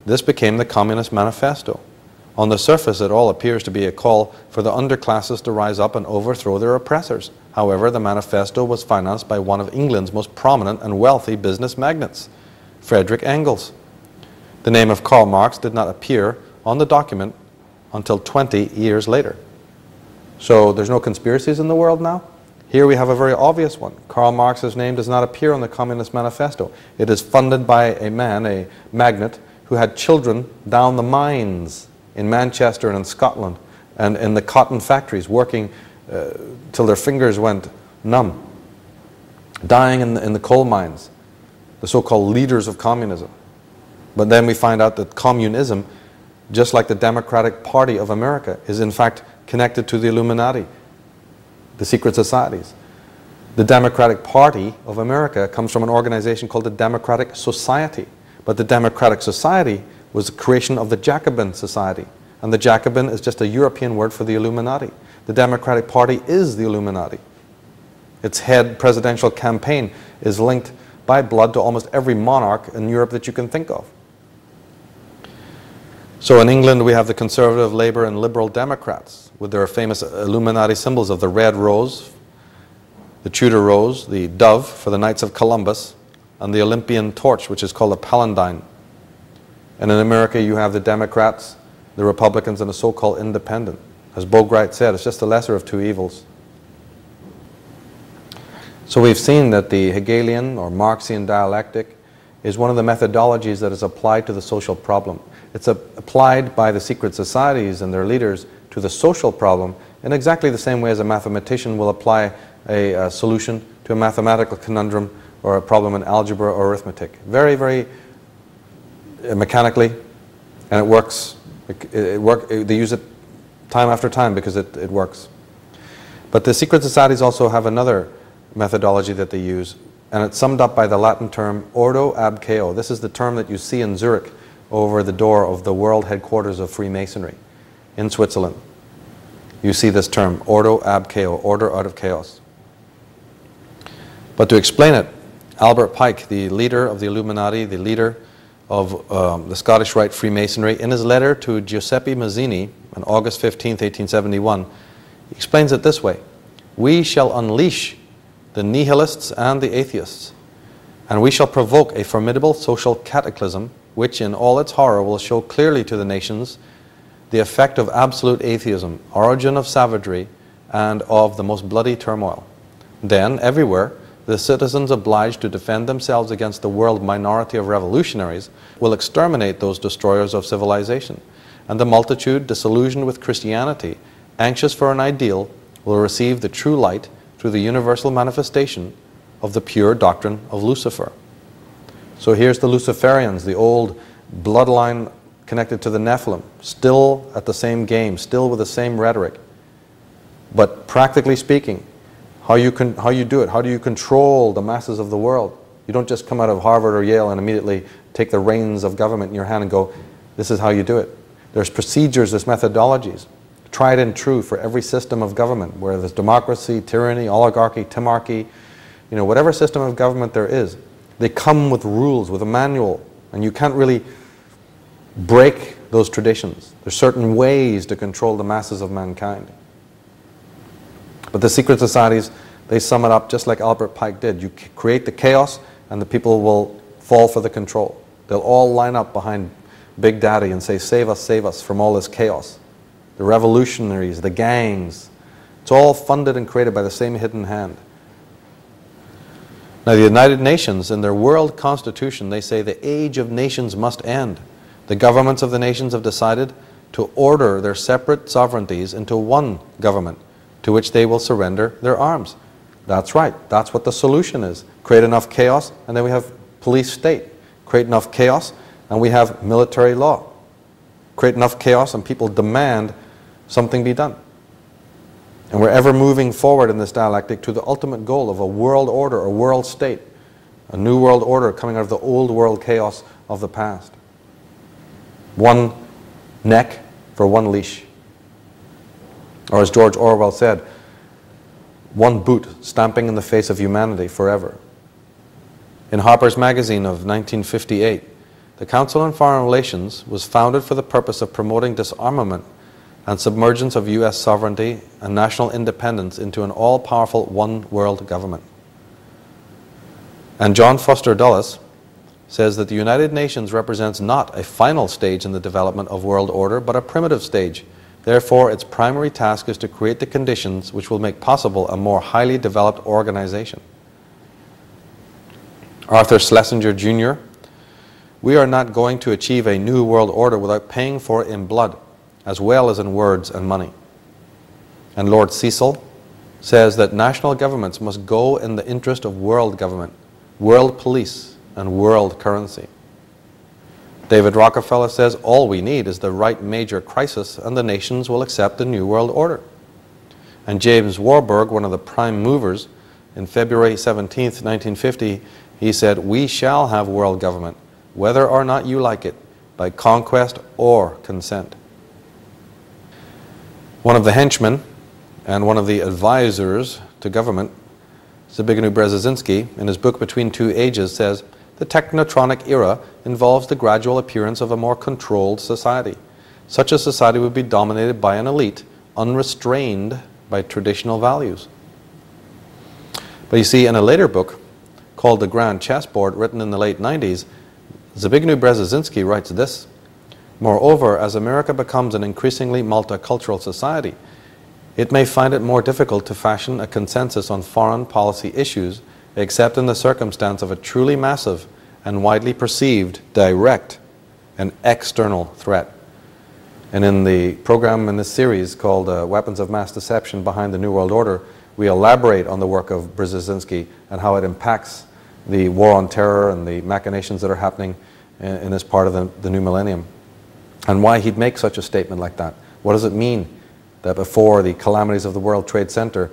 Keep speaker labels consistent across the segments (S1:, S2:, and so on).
S1: This became the Communist Manifesto. On the surface, it all appears to be a call for the underclasses to rise up and overthrow their oppressors. However, the manifesto was financed by one of England's most prominent and wealthy business magnates, Frederick Engels. The name of Karl Marx did not appear on the document until 20 years later. So there's no conspiracies in the world now? Here we have a very obvious one. Karl Marx's name does not appear on the Communist Manifesto. It is funded by a man, a magnate, who had children down the mines in Manchester and in Scotland and in the cotton factories, working till their fingers went numb, dying in the coal mines, the so-called leaders of communism. But then we find out that communism, just like the Democratic Party of America, is in fact connected to the Illuminati, the secret societies. The Democratic Party of America comes from an organization called the Democratic Society. But the Democratic Society was the creation of the Jacobin Society. And the Jacobin is just a European word for the Illuminati. The Democratic Party is the Illuminati. Its head presidential campaign is linked by blood to almost every monarch in Europe that you can think of. So in England we have the Conservative, Labour and Liberal Democrats with their famous Illuminati symbols of the red rose, the Tudor rose, the dove for the Knights of Columbus, and the Olympian torch, which is called a paladin. And in America you have the Democrats, the Republicans, and the so-called independent. As Bogarde said, it's just the lesser of two evils. So we've seen that the Hegelian or Marxian dialectic is one of the methodologies that is applied to the social problem. It's applied by the secret societies and their leaders to the social problem in exactly the same way as a mathematician will apply a solution to a mathematical conundrum or a problem in algebra or arithmetic. Very, very mechanically, and it works. They use it time after time because it works. But the secret societies also have another methodology that they use, and it's summed up by the Latin term ordo ab chao. This is the term that you see in Zurich over the door of the world headquarters of Freemasonry in Switzerland. You see this term, ordo ab chao, order out of chaos. But to explain it, Albert Pike, the leader of the Illuminati, the leader of the Scottish Rite Freemasonry, in his letter to Giuseppe Mazzini on August 15th, 1871, he explains it this way: "We shall unleash the nihilists and the atheists, and we shall provoke a formidable social cataclysm which in all its horror will show clearly to the nations the effect of absolute atheism, origin of savagery, and of the most bloody turmoil. Then, everywhere, the citizens obliged to defend themselves against the world minority of revolutionaries will exterminate those destroyers of civilization, and the multitude, disillusioned with Christianity, anxious for an ideal, will receive the true light through the universal manifestation of the pure doctrine of Lucifer." So here's the Luciferians, the old bloodline connected to the Nephilim, still at the same game, still with the same rhetoric. But practically speaking, how you do it, how do you control the masses of the world? You don't just come out of Harvard or Yale and immediately take the reins of government in your hand and go, this is how you do it. There's procedures, there's methodologies, tried and true for every system of government, where there's democracy, tyranny, oligarchy, timarchy, whatever system of government there is, they come with rules, with a manual, and you can't really break those traditions. There's certain ways to control the masses of mankind. But the secret societies, they sum it up just like Albert Pike did. You create the chaos and the people will fall for the control. They'll all line up behind Big Daddy and say, save us from all this chaos. The revolutionaries, the gangs, it's all funded and created by the same hidden hand. Now the United Nations, in their world constitution, they say the age of nations must end. The governments of the nations have decided to order their separate sovereignties into one government, to which they will surrender their arms. That's right, that's what the solution is. Create enough chaos and then we have police state. Create enough chaos and we have military law. Create enough chaos and people demand something be done. And we're ever moving forward in this dialectic to the ultimate goal of a world order, a world state, a new world order coming out of the old world chaos of the past. One neck for one leash. Or as George Orwell said, one boot stamping in the face of humanity forever. In Harper's Magazine of 1958, The Council on Foreign Relations was founded for the purpose of promoting disarmament and submergence of U.S. sovereignty and national independence into an all-powerful one-world government. And John Foster Dulles says that the United Nations represents not a final stage in the development of world order, but a primitive stage. Therefore, its primary task is to create the conditions which will make possible a more highly developed organization. Arthur Schlesinger Jr., we are not going to achieve a new world order without paying for it in blood, as well as in words and money. And Lord Cecil says that national governments must go in the interest of world government, world police, and world currency. David Rockefeller says all we need is the right major crisis and the nations will accept the new world order. And James Warburg, one of the prime movers, in February 17th, 1950, he said, we shall have world government, whether or not you like it, by conquest or consent. One of the henchmen and one of the advisors to government, Zbigniew Brzezinski, in his book Between Two Ages, says, the technotronic era involves the gradual appearance of a more controlled society. Such a society would be dominated by an elite, unrestrained by traditional values. But you see, in a later book called The Grand Chessboard, written in the late 90s, Zbigniew Brzezinski writes this, moreover, as America becomes an increasingly multicultural society, it may find it more difficult to fashion a consensus on foreign policy issues except in the circumstance of a truly massive and widely perceived direct and external threat. And in the program in this series called Weapons of Mass Deception Behind the New World Order, we elaborate on the work of Brzezinski and how it impacts the war on terror and the machinations that are happening in this part of the new millennium, and why he'd make such a statement like that. What does it mean that before the calamities of the World Trade Center,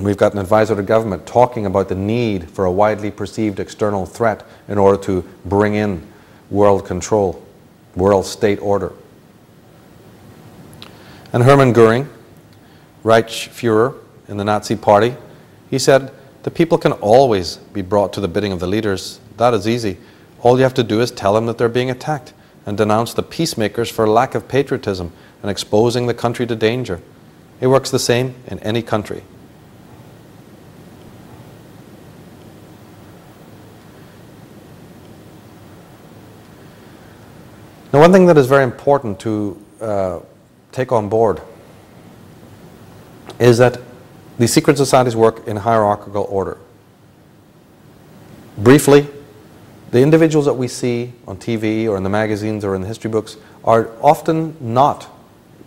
S1: we've got an advisor to government talking about the need for a widely perceived external threat in order to bring in world control, world state order. And Hermann Goering, Reichsfuhrer in the Nazi Party, he said, the people can always be brought to the bidding of the leaders. That is easy. All you have to do is tell them that they're being attacked and denounce the peacemakers for lack of patriotism and exposing the country to danger. It works the same in any country. Now, one thing that is very important to take on board is that the secret societies work in hierarchical order. Briefly, the individuals that we see on TV or in the magazines or in the history books are often not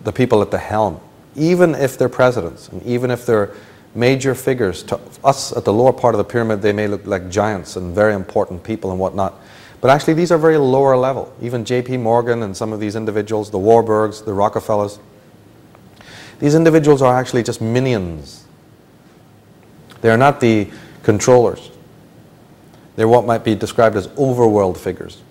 S1: the people at the helm, even if they're presidents and even if they're major figures. To us at the lower part of the pyramid, they may look like giants and very important people and whatnot. But actually, these are very lower level. Even J.P. Morgan and some of these individuals, the Warburgs, the Rockefellers, these individuals are actually just minions. They are not the controllers. They're what might be described as overworld figures.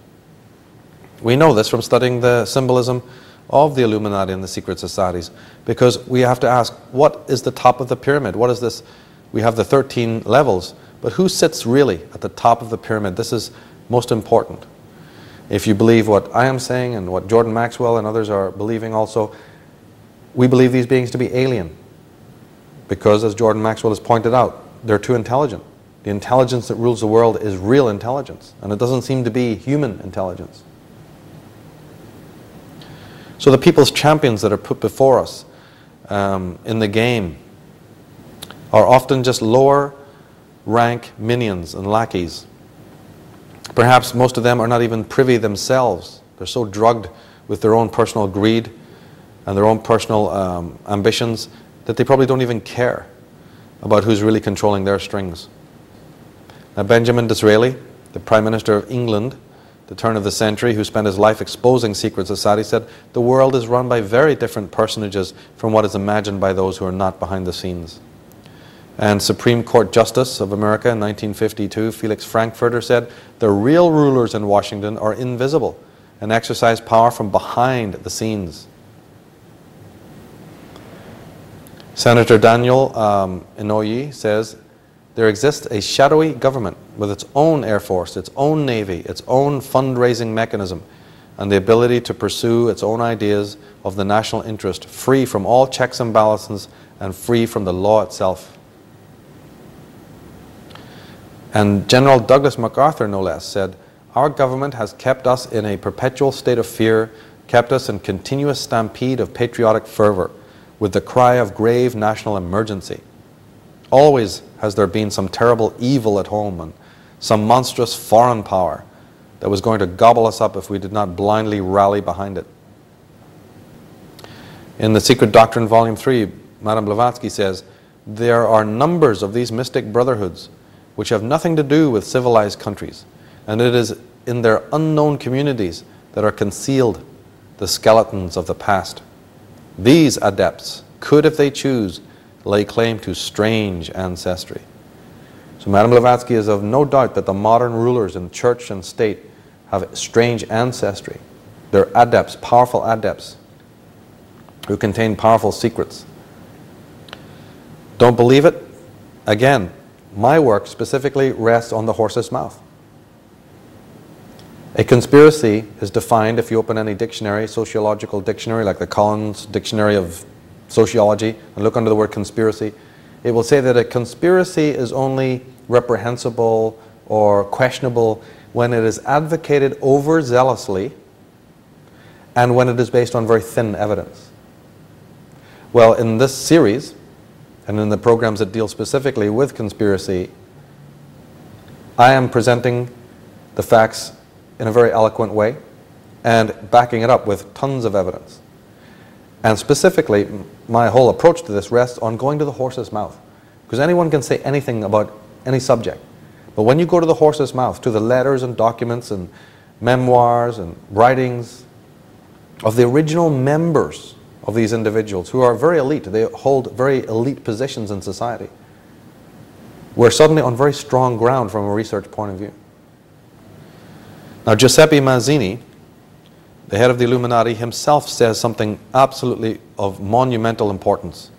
S1: We know this from studying the symbolism of the Illuminati and the secret societies, because we have to ask, what is the top of the pyramid? What is this? We have the 13 levels, but who sits really at the top of the pyramid? This is most important. If you believe what I am saying and what Jordan Maxwell and others are believing also, we believe these beings to be alien, because as Jordan Maxwell has pointed out, they're too intelligent. The intelligence that rules the world is real intelligence, and it doesn't seem to be human intelligence. So the people's champions that are put before us in the game are often just lower rank minions and lackeys. Perhaps most of them are not even privy themselves. They're so drugged with their own personal greed and their own personal ambitions that they probably don't even care about who's really controlling their strings. Now, Benjamin Disraeli, the Prime Minister of England, the turn of the century, who spent his life exposing secret society, said, the world is run by very different personages from what is imagined by those who are not behind the scenes. And Supreme Court Justice of America in 1952, Felix Frankfurter, said, the real rulers in Washington are invisible and exercise power from behind the scenes. Senator Daniel Inouye says, there exists a shadowy government with its own air force, its own navy, its own fundraising mechanism, and the ability to pursue its own ideas of the national interest, free from all checks and balances and free from the law itself. And General Douglas MacArthur, no less, said, "Our government has kept us in a perpetual state of fear, kept us in continuous stampede of patriotic fervor, with the cry of grave national emergency. Always has there been some terrible evil at home and some monstrous foreign power that was going to gobble us up if we did not blindly rally behind it." In The Secret Doctrine, Volume 3, Madame Blavatsky says, "There are numbers of these mystic brotherhoods which have nothing to do with civilized countries, and it is in their unknown communities that are concealed the skeletons of the past. These adepts could, if they choose, lay claim to strange ancestry." So Madame Blavatsky is of no doubt that the modern rulers in church and state have strange ancestry. They're adepts, powerful adepts, who contain powerful secrets. Don't believe it? Again, my work specifically rests on the horse's mouth. A conspiracy is defined, if you open any dictionary, sociological dictionary, like the Collins Dictionary of Sociology, and look under the word conspiracy, it will say that a conspiracy is only reprehensible or questionable when it is advocated overzealously and when it is based on very thin evidence. Well, in this series, and in the programs that deal specifically with conspiracy, I am presenting the facts in a very eloquent way and backing it up with tons of evidence. And specifically, my whole approach to this rests on going to the horse's mouth, because anyone can say anything about any subject. But when you go to the horse's mouth, to the letters and documents and memoirs and writings of the original members of these individuals who are very elite, they hold very elite positions in society, we're suddenly on very strong ground from a research point of view. Now, Giuseppe Mazzini, the head of the Illuminati, himself says something absolutely of monumental importance.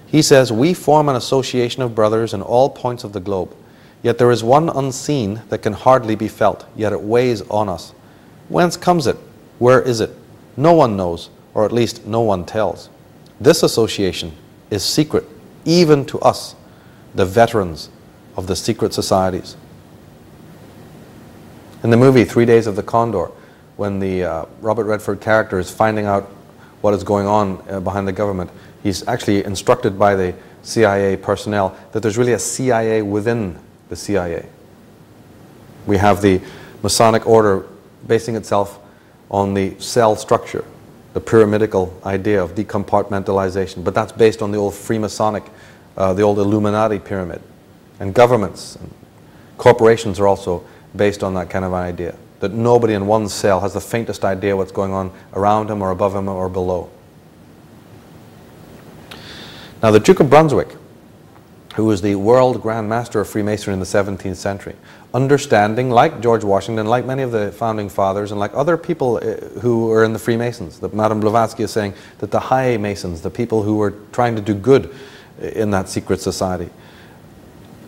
S1: He says, "We form an association of brothers in all points of the globe. Yet there is one unseen that can hardly be felt, yet it weighs on us. Whence comes it? Where is it? No one knows, or at least no one tells. This association is secret, even to us, the veterans of the secret societies." In the movie 3 Days of the Condor, when the Robert Redford character is finding out what is going on behind the government, he's actually instructed by the CIA personnel that there's really a CIA within the CIA. We have the Masonic order basing itself on the cell structure, the pyramidical idea of decompartmentalization, but that's based on the old Freemasonic, the old Illuminati pyramid. And governments and corporations are also based on that kind of idea, that nobody in one cell has the faintest idea what's going on around him or above him or below. Now, the Duke of Brunswick, who was the world Grand Master of Freemasonry in the 17th century, understanding, like George Washington, like many of the founding fathers, and like other people who were in the Freemasons, that Madame Blavatsky is saying that the high Masons, the people who were trying to do good in that secret society,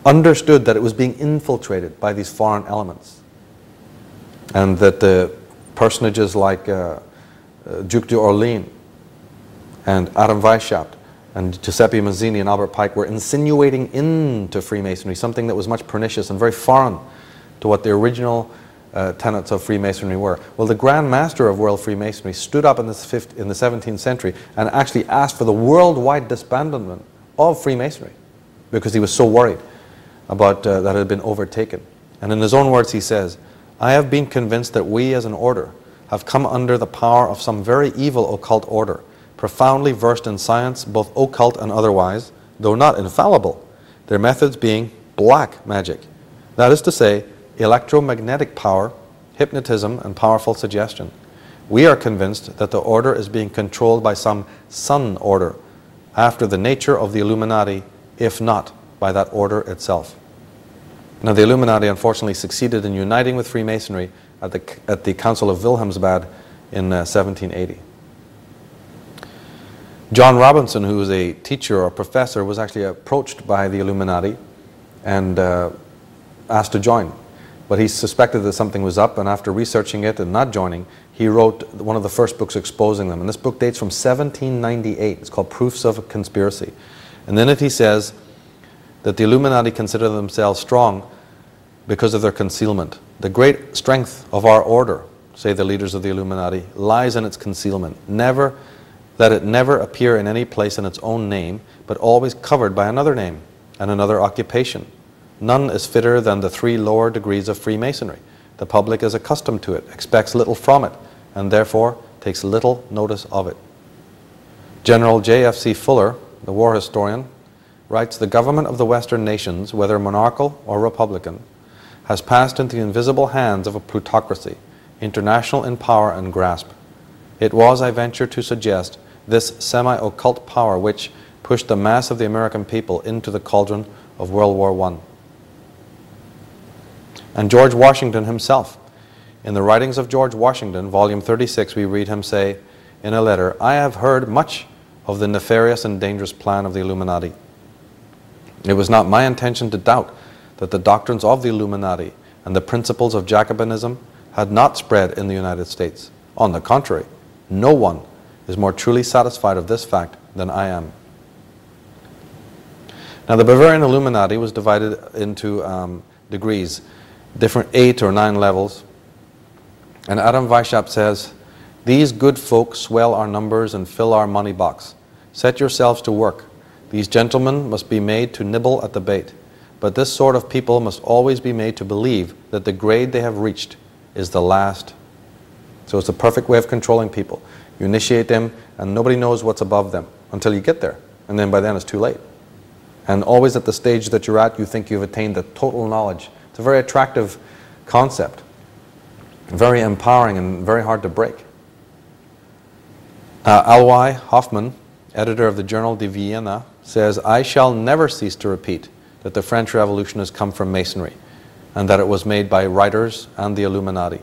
S1: understood that it was being infiltrated by these foreign elements, and that the personages like Duke d'Orléans and Adam Weishaupt and Giuseppe Mazzini and Albert Pike were insinuating into Freemasonry something that was much pernicious and very foreign to what the original tenets of Freemasonry were. Well, the Grand Master of World Freemasonry stood up in the 17th century and actually asked for the worldwide disbandment of Freemasonry because he was so worried about that it had been overtaken. And in his own words he says, "I have been convinced that we as an order have come under the power of some very evil occult order, profoundly versed in science, both occult and otherwise, though not infallible, their methods being black magic. That is to say, electromagnetic power, hypnotism, and powerful suggestion. We are convinced that the order is being controlled by some sun order, after the nature of the Illuminati, if not by that order itself." Now, the Illuminati unfortunately succeeded in uniting with Freemasonry at the Council of Wilhelmsbad in 1780. John Robinson, who was a teacher or professor, was actually approached by the Illuminati and asked to join. But he suspected that something was up, and after researching it and not joining, he wrote one of the first books exposing them. And this book dates from 1798. It's called Proofs of a Conspiracy. And in it he says that the Illuminati consider themselves strong because of their concealment. The great strength of our order, say the leaders of the Illuminati, lies in its concealment. Let it never appear in any place in its own name, but always covered by another name and another occupation. None is fitter than the 3 lower degrees of Freemasonry. The public is accustomed to it, expects little from it, and therefore takes little notice of it. General J.F.C. Fuller, the war historian, writes, "The government of the Western nations, whether monarchical or republican, has passed into the invisible hands of a plutocracy, international in power and grasp. It was, I venture to suggest, this semi-occult power which pushed the mass of the American people into the cauldron of World War I." And George Washington himself. In the Writings of George Washington, volume 36, we read him say in a letter, "I have heard much of the nefarious and dangerous plan of the Illuminati. It was not my intention to doubt that the doctrines of the Illuminati and the principles of Jacobinism had not spread in the United States. On the contrary, no one is more truly satisfied of this fact than I am." Now, the Bavarian Illuminati was divided into degrees, different 8 or 9 levels. And Adam Weishaupt says, "These good folk swell our numbers and fill our money box. Set yourselves to work. These gentlemen must be made to nibble at the bait. But this sort of people must always be made to believe that the grade they have reached is the last." So it's the perfect way of controlling people. You initiate them and nobody knows what's above them until you get there. And then by then it's too late. And always at the stage that you're at, you think you've attained the total knowledge. It's a very attractive concept, very empowering and very hard to break. Alois Hoffmann, editor of the Journal de Vienna, says, "I shall never cease to repeat that the French Revolution has come from Masonry and that it was made by writers and the Illuminati."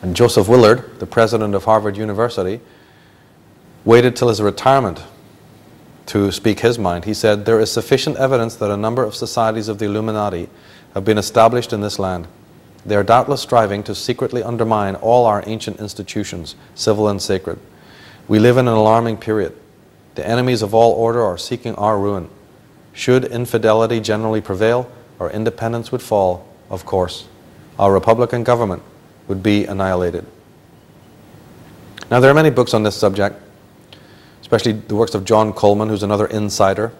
S1: And Joseph Willard, the president of Harvard University, waited till his retirement to speak his mind. He said, "There is sufficient evidence that a number of societies of the Illuminati have been established in this land. They are doubtless striving to secretly undermine all our ancient institutions, civil and sacred. We live in an alarming period. The enemies of all order are seeking our ruin. Should infidelity generally prevail, our independence would fall, of course. Our republican government would be annihilated." Now, there are many books on this subject, especially the works of John Coleman, who's another insider,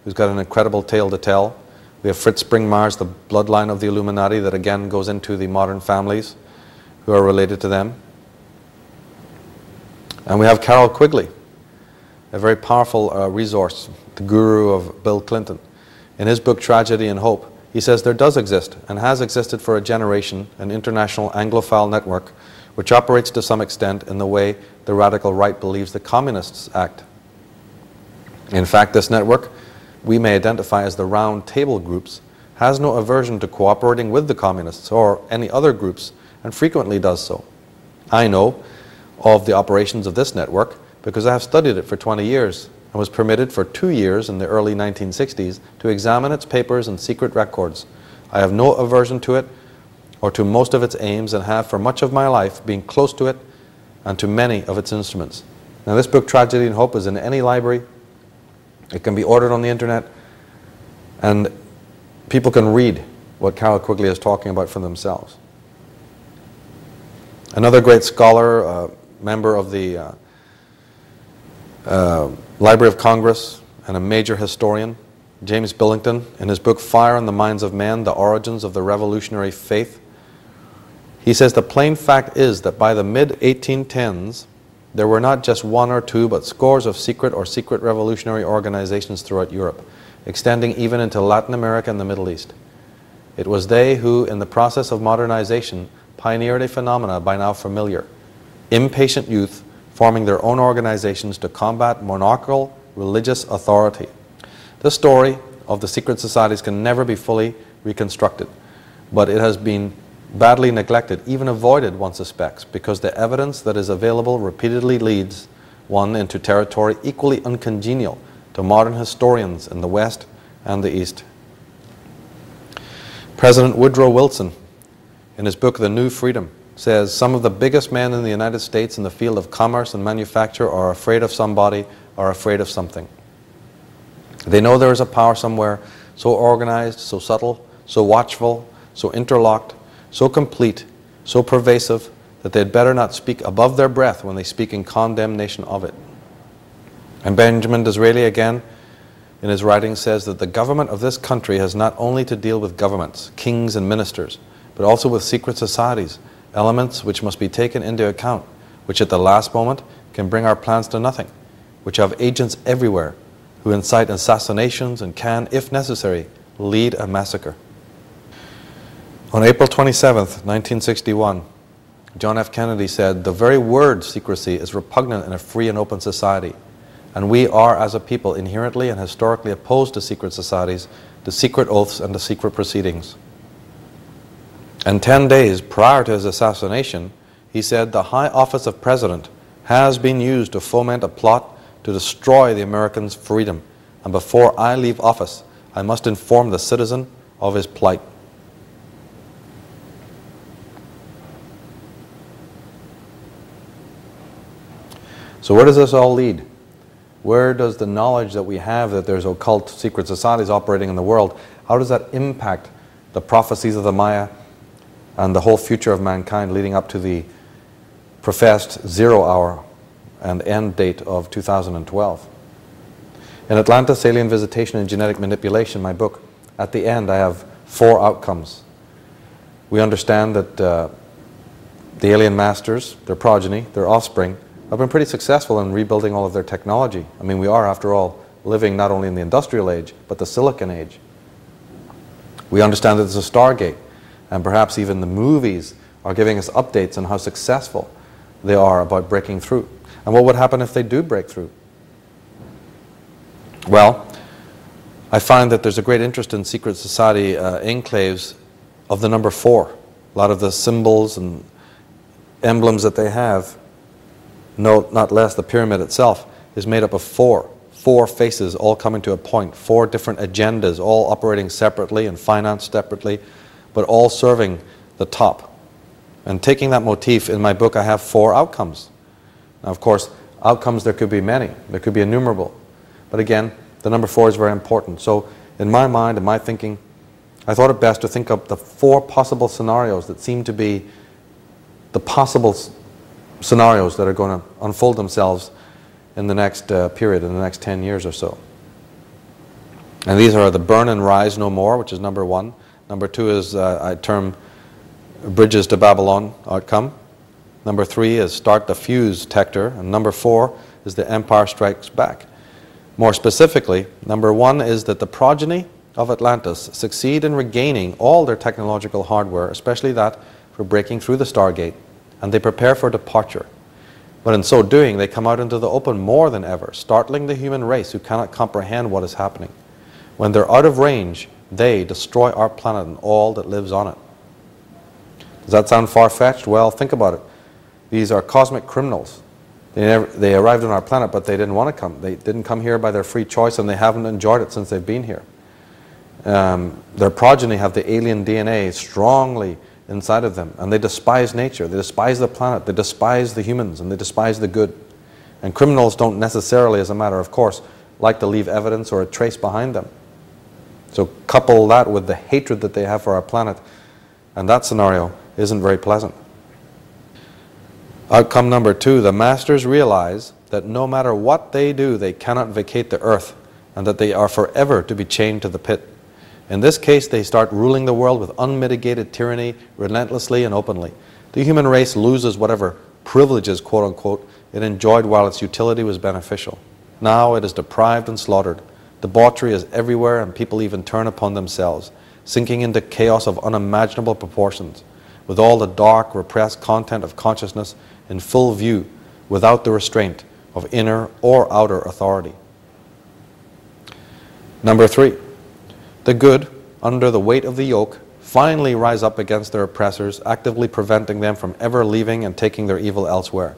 S1: who's got an incredible tale to tell. We have Fritz Springmeier's The Bloodline of the Illuminati, that again goes into the modern families who are related to them. And we have Carroll Quigley, a very powerful resource, the guru of Bill Clinton. In his book, Tragedy and Hope, he says there does exist, and has existed for a generation, an international Anglophile network which operates to some extent in the way the radical right believes the communists act. In fact, this network, we may identify as the round table groups, has no aversion to cooperating with the communists or any other groups, and frequently does so. I know of the operations of this network because I have studied it for 20 years and was permitted for 2 years in the early 1960s to examine its papers and secret records. I have no aversion to it or to most of its aims, and have for much of my life been close to it and to many of its instruments. Now, this book, Tragedy and Hope, is in any library. It can be ordered on the internet, and people can read what Carroll Quigley is talking about for themselves. Another great scholar, member of the Library of Congress and a major historian, James Billington, in his book Fire in the Minds of Men, The Origins of the Revolutionary Faith, he says, "The plain fact is that by the mid-1810s, there were not just 1 or 2, but scores of secret or secret revolutionary organizations throughout Europe, extending even into Latin America and the Middle East. It was they who, in the process of modernization, pioneered a phenomena by now familiar: impatient youth forming their own organizations to combat monarchical religious authority. The story of the secret societies can never be fully reconstructed, but it has been badly neglected, even avoided, one suspects, because the evidence that is available repeatedly leads one into territory equally uncongenial to modern historians in the West and the East." President Woodrow Wilson, in his book The New Freedom, says some of the biggest men in the United States in the field of commerce and manufacture are afraid of somebody, are afraid of something. They know there is a power somewhere so organized, so subtle, so watchful, so interlocked, so complete, so pervasive, that they'd better not speak above their breath when they speak in condemnation of it. And Benjamin Disraeli, again, in his writings, says that the government of this country has not only to deal with governments, kings and ministers, but also with secret societies, elements which must be taken into account, which at the last moment can bring our plans to nothing, which have agents everywhere who incite assassinations and can, if necessary, lead a massacre. On April 27th, 1961, John F. Kennedy said, "The very word secrecy is repugnant in a free and open society, and we are, as a people, inherently and historically opposed to secret societies, to secret oaths, and to secret proceedings." And 10 days prior to his assassination, he said, "The high office of president has been used to foment a plot to destroy the Americans' freedom, and before I leave office, I must inform the citizen of his plight." So where does this all lead? Where does the knowledge that we have that there's occult secret societies operating in the world, how does that impact the prophecies of the Maya and the whole future of mankind leading up to the professed 0 hour and end date of 2012? In Atlantis, Alien Visitation and Genetic Manipulation, my book, at the end I have 4 outcomes. We understand that the alien masters, their progeny, their offspring, have been pretty successful in rebuilding all of their technology. I mean, we are, after all, living not only in the industrial age, but the silicon age. We understand that there's a Stargate, and perhaps even the movies are giving us updates on how successful they are about breaking through. And what would happen if they do break through? Well, I find that there's a great interest in secret society enclaves of the number 4. A lot of the symbols and emblems that they have, no, not less, the pyramid itself is made up of 4 faces all coming to a point, 4 different agendas, all operating separately and financed separately, but all serving the top. And taking that motif, in my book I have 4 outcomes. Now, of course, outcomes, there could be many, there could be innumerable, but again, the number 4 is very important. So in my mind, in my thinking, I thought it best to think of the 4 possible scenarios that seem to be the possible scenarios that are going to unfold themselves in the next period, in the next 10 years or so. And these are the burn and rise no more, which is number 1. Number 2 is, I term, bridges to Babylon outcome. Number 3 is start the fuse tector. And number 4 is the empire strikes back. More specifically, number 1 is that the progeny of Atlantis succeed in regaining all their technological hardware, especially that for breaking through the Stargate, and they prepare for departure. But in so doing, they come out into the open more than ever, startling the human race who cannot comprehend what is happening. When they're out of range, they destroy our planet and all that lives on it. Does that sound far-fetched? Well, think about it. These are cosmic criminals. They arrived on our planet, but they didn't want to come. They didn't come here by their free choice, and they haven't enjoyed it since they've been here. Their progeny have the alien DNA strongly inside of them, and they despise nature, they despise the planet, they despise the humans, and they despise the good. And criminals don't necessarily, as a matter of course, like to leave evidence or a trace behind them. So couple that with the hatred that they have for our planet, and that scenario isn't very pleasant. Outcome number 2, the masters realize that no matter what they do, they cannot vacate the earth, and that they are forever to be chained to the pit. In this case, they start ruling the world with unmitigated tyranny, relentlessly and openly. The human race loses whatever privileges, quote unquote, it enjoyed while its utility was beneficial. Now it is deprived and slaughtered. Debauchery is everywhere, and people even turn upon themselves, sinking into chaos of unimaginable proportions, with all the dark, repressed content of consciousness in full view, without the restraint of inner or outer authority. Number 3. The good, under the weight of the yoke, finally rise up against their oppressors, actively preventing them from ever leaving and taking their evil elsewhere.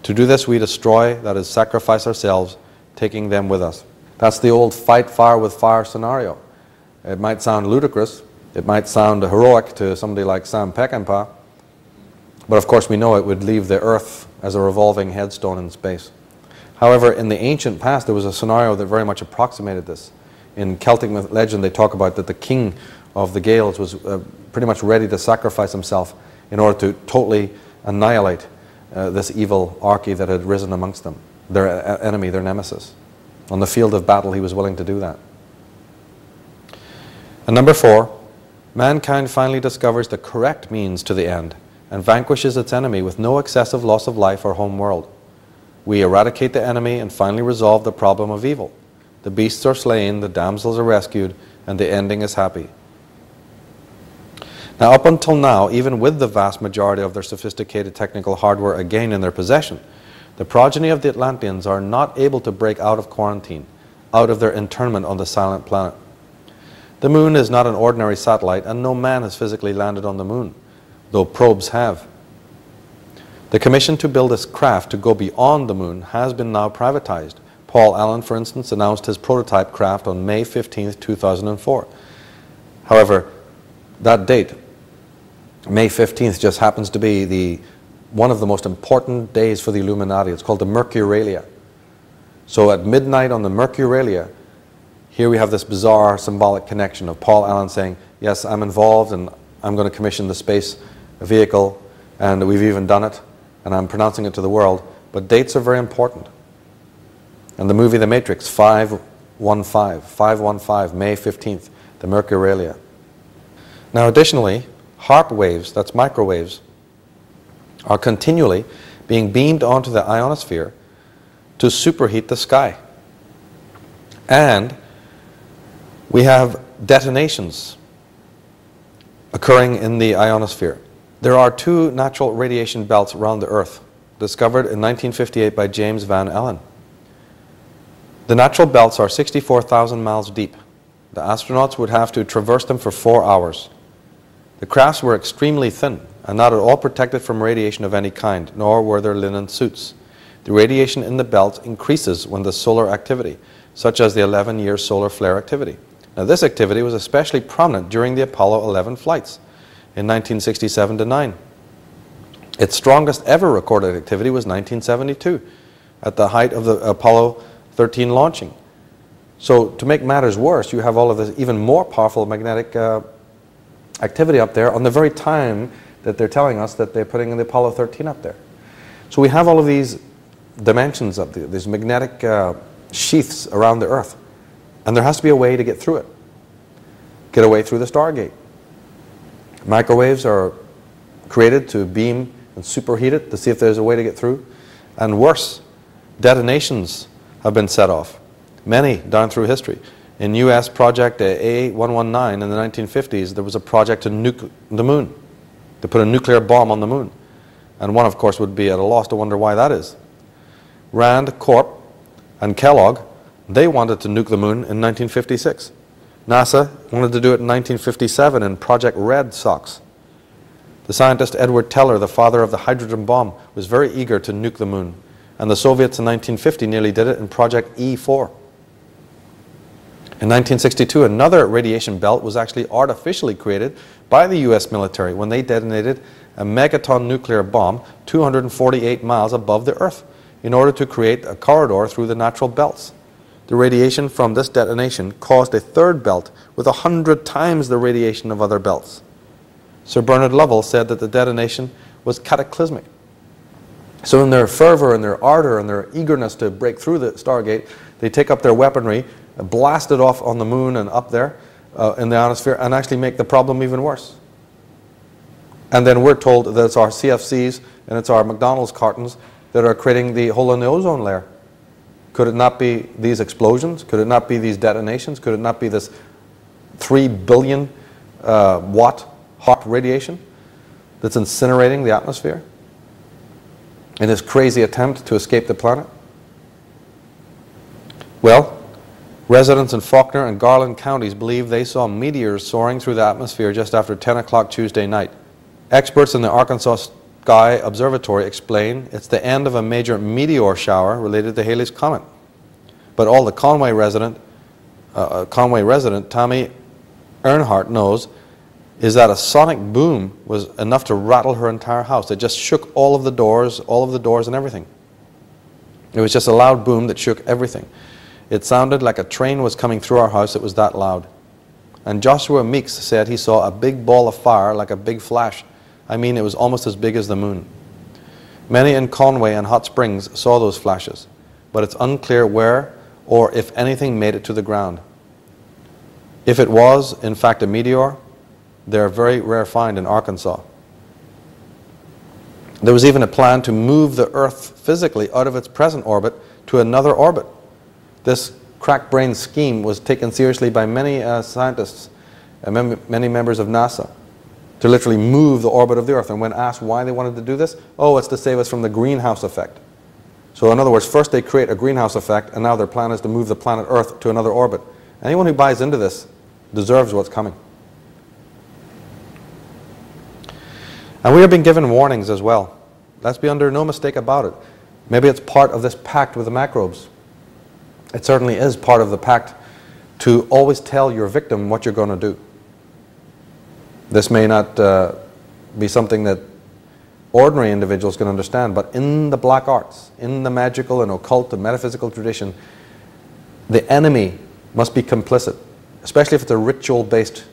S1: To do this, we destroy, that is, sacrifice ourselves, taking them with us. That's the old fight fire with fire scenario. It might sound ludicrous, It might sound heroic to somebody like Sam Peckinpah, but of course we know it would leave the Earth as a revolving headstone in space. However, in the ancient past there was a scenario that very much approximated this. In Celtic legend they talk about that the king of the Gaels was pretty much ready to sacrifice himself in order to totally annihilate this evil archy that had risen amongst them, their enemy, their nemesis. On the field of battle he was willing to do that. And number 4, mankind finally discovers the correct means to the end and vanquishes its enemy with no excessive loss of life or home world. We eradicate the enemy and finally resolve the problem of evil. The beasts are slain, the damsels are rescued, and the ending is happy. Now, up until now, even with the vast majority of their sophisticated technical hardware again in their possession, the progeny of the Atlanteans are not able to break out of quarantine, out of their internment on the silent planet. The moon is not an ordinary satellite, and no man has physically landed on the moon, though probes have. The commission to build this craft to go beyond the moon has been now privatized. Paul Allen, for instance, announced his prototype craft on May 15, 2004. However, that date, May 15th, just happens to be one of the most important days for the Illuminati. It's called the Mercurialia. So at midnight on the Mercurialia, here we have this bizarre symbolic connection of Paul Allen saying, yes, I'm involved and I'm going to commission the space vehicle, and we've even done it, and I'm pronouncing it to the world. But dates are very important. And the movie The Matrix, 515, May 15th, the Mercurialia. Now additionally, HAARP waves, that's microwaves, are continually being beamed onto the ionosphere to superheat the sky. And we have detonations occurring in the ionosphere. There are 2 natural radiation belts around the Earth, discovered in 1958 by James Van Allen. The natural belts are 64,000 miles deep. The astronauts would have to traverse them for 4 hours. The crafts were extremely thin and not at all protected from radiation of any kind, nor were there linen suits. The radiation in the belts increases when the solar activity, such as the 11-year solar flare activity. Now this activity was especially prominent during the Apollo 11 flights in 1967-9. Its strongest ever recorded activity was 1972, at the height of the Apollo 13 launching. So to make matters worse, you have all of this even more powerful magnetic activity up there on the very time that they're telling us that they're putting the Apollo 13 up there. So we have all of these dimensions of these magnetic sheaths around the Earth, and there has to be a way to get through it, get away through the Stargate. Microwaves are created to beam and superheat it to see if there's a way to get through, and worse, detonations have been set off, many down through history. In US Project A119 in the 1950s, there was a project to nuke the moon, to put a nuclear bomb on the moon. And one, of course, would be at a loss to wonder why that is. Rand Corp and Kellogg, they wanted to nuke the moon in 1956. NASA wanted to do it in 1957 in Project Red Sox. The scientist Edward Teller, the father of the hydrogen bomb, was very eager to nuke the moon. And the Soviets in 1950 nearly did it in Project E4. In 1962, another radiation belt was actually artificially created by the US military when they detonated a megaton nuclear bomb 248 miles above the Earth in order to create a corridor through the natural belts. The radiation from this detonation caused a third belt with 100 times the radiation of other belts. Sir Bernard Lovell said that the detonation was cataclysmic. So in their fervor and their ardor and their eagerness to break through the Stargate, they take up their weaponry, blast it off on the moon and up there in the ionosphere, and actually make the problem even worse. And then we're told that it's our CFCs and it's our McDonald's cartons that are creating the hole in the ozone layer. Could it not be these explosions? Could it not be these detonations? Could it not be this 3 billion watt hot radiation that's incinerating the atmosphere in this crazy attempt to escape the planet? Well, residents in Faulkner and Garland counties believe they saw meteors soaring through the atmosphere just after 10 o'clock Tuesday night. Experts in the Arkansas Sky Observatory explain it's the end of a major meteor shower related to Halley's Comet. But all the Conway resident Tommy Earnhardt knows is that a sonic boom was enough to rattle her entire house. It just shook all of the doors and everything. It was just a loud boom that shook everything. It sounded like a train was coming through our house. It was that loud. And Joshua Meeks said he saw a big ball of fire like a big flash. I mean, it was almost as big as the moon. Many in Conway and Hot Springs saw those flashes, but it's unclear where or if anything made it to the ground. If it was, in fact, a meteor, they're a very rare find in Arkansas. There was even a plan to move the Earth physically out of its present orbit to another orbit. This crack-brained scheme was taken seriously by many scientists and many members of NASA to literally move the orbit of the Earth. And when asked why they wanted to do this, oh, it's to save us from the greenhouse effect. So in other words, first they create a greenhouse effect, and now their plan is to move the planet Earth to another orbit. Anyone who buys into this deserves what's coming. And we are being given warnings as well. Let's be under no mistake about it. Maybe it's part of this pact with the microbes. It certainly is part of the pact to always tell your victim what you're going to do. This may not be something that ordinary individuals can understand, but in the black arts, in the magical and occult and metaphysical tradition, the enemy must be complicit, especially if it's a ritual-based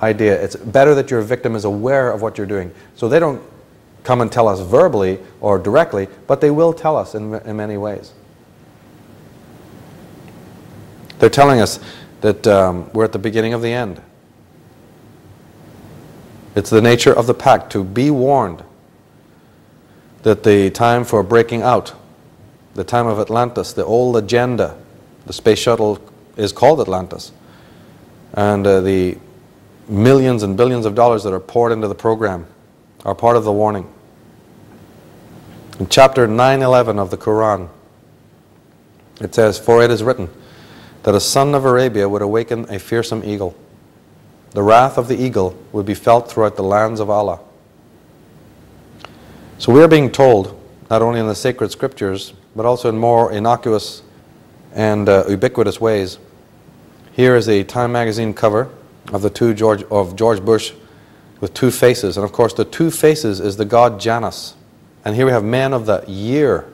S1: idea. It's better that your victim is aware of what you're doing. So they don't come and tell us verbally or directly, but they will tell us in many ways. They're telling us that we're at the beginning of the end. It's the nature of the pact to be warned that the time for breaking out, the time of Atlantis, the old agenda, the space shuttle is called Atlantis, and the millions and billions of dollars that are poured into the program are part of the warning. In chapter 9:11 of the Quran, it says, "For it is written that a son of Arabia would awaken a fearsome eagle. The wrath of the eagle would be felt throughout the lands of Allah." So we are being told, not only in the sacred scriptures, but also in more innocuous and ubiquitous ways. Here is a Time magazine cover of George Bush with two faces. And of course, the two faces is the god Janus. And here we have man of the year.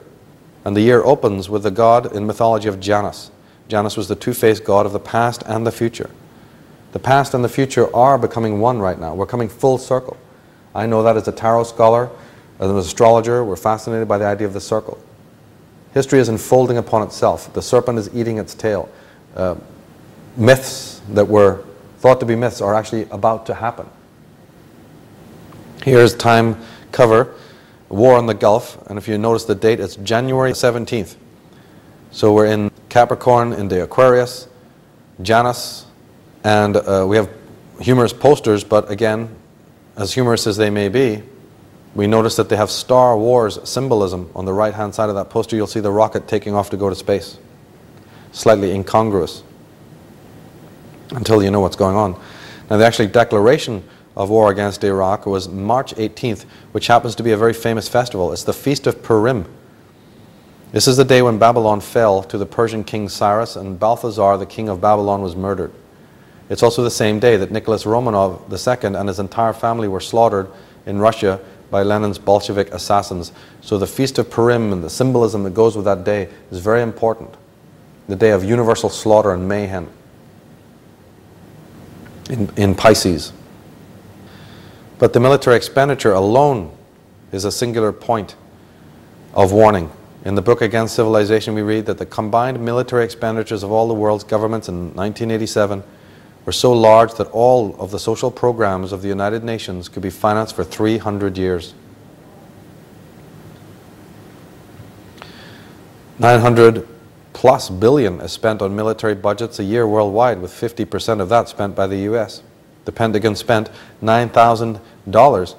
S1: And the year opens with the god in mythology of Janus. Janus was the two-faced god of the past and the future. The past and the future are becoming one right now. We're coming full circle. I know that as a tarot scholar, as an astrologer, we're fascinated by the idea of the circle. History is unfolding upon itself. The serpent is eating its tail. Myths that were thought to be myths are actually about to happen. Here's Time cover, War on the Gulf, and if you notice the date, it's January 17th. So we're in Capricorn, in the Aquarius, Janus, and we have humorous posters, but again, as humorous as they may be, we notice that they have Star Wars symbolism on the right-hand side of that poster. You'll see the rocket taking off to go to space. Slightly incongruous, until you know what's going on. Now, the actual declaration of war against Iraq was March 18th, which happens to be a very famous festival. It's the Feast of Purim. This is the day when Babylon fell to the Persian king Cyrus, and Balthazar, the king of Babylon, was murdered. It's also the same day that Nicholas Romanov II and his entire family were slaughtered in Russia by Lenin's Bolshevik assassins. So the Feast of Purim and the symbolism that goes with that day is very important. The day of universal slaughter and mayhem in Pisces. But the military expenditure alone is a singular point of warning. In the book Against Civilization, we read that the combined military expenditures of all the world's governments in 1987 were so large that all of the social programs of the United Nations could be financed for 300 years. 900+ billion is spent on military budgets a year worldwide, with 50% of that spent by the US. The Pentagon spent $9,000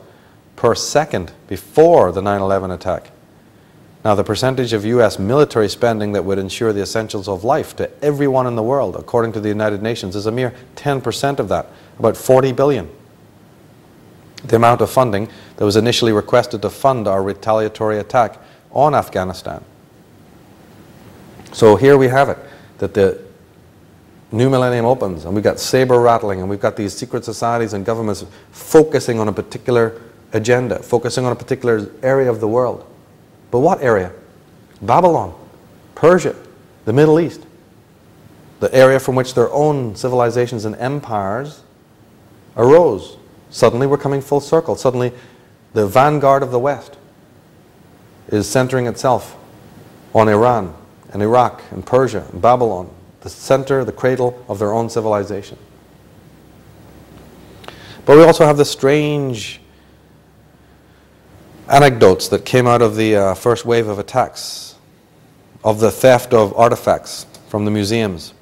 S1: per second before the 9/11 attack. Now, the percentage of US military spending that would ensure the essentials of life to everyone in the world, according to the United Nations, is a mere 10% of that, about 40 billion. The amount of funding that was initially requested to fund our retaliatory attack on Afghanistan. So here we have it, that the New Millennium opens, and we've got saber rattling, and we've got these secret societies and governments focusing on a particular agenda, focusing on a particular area of the world. But what area? Babylon, Persia, the Middle East, the area from which their own civilizations and empires arose. Suddenly we're coming full circle. Suddenly the vanguard of the West is centering itself on Iran and Iraq and Persia and Babylon, the center, the cradle of their own civilization. But we also have the strange anecdotes that came out of the first wave of attacks, of the theft of artifacts from the museums.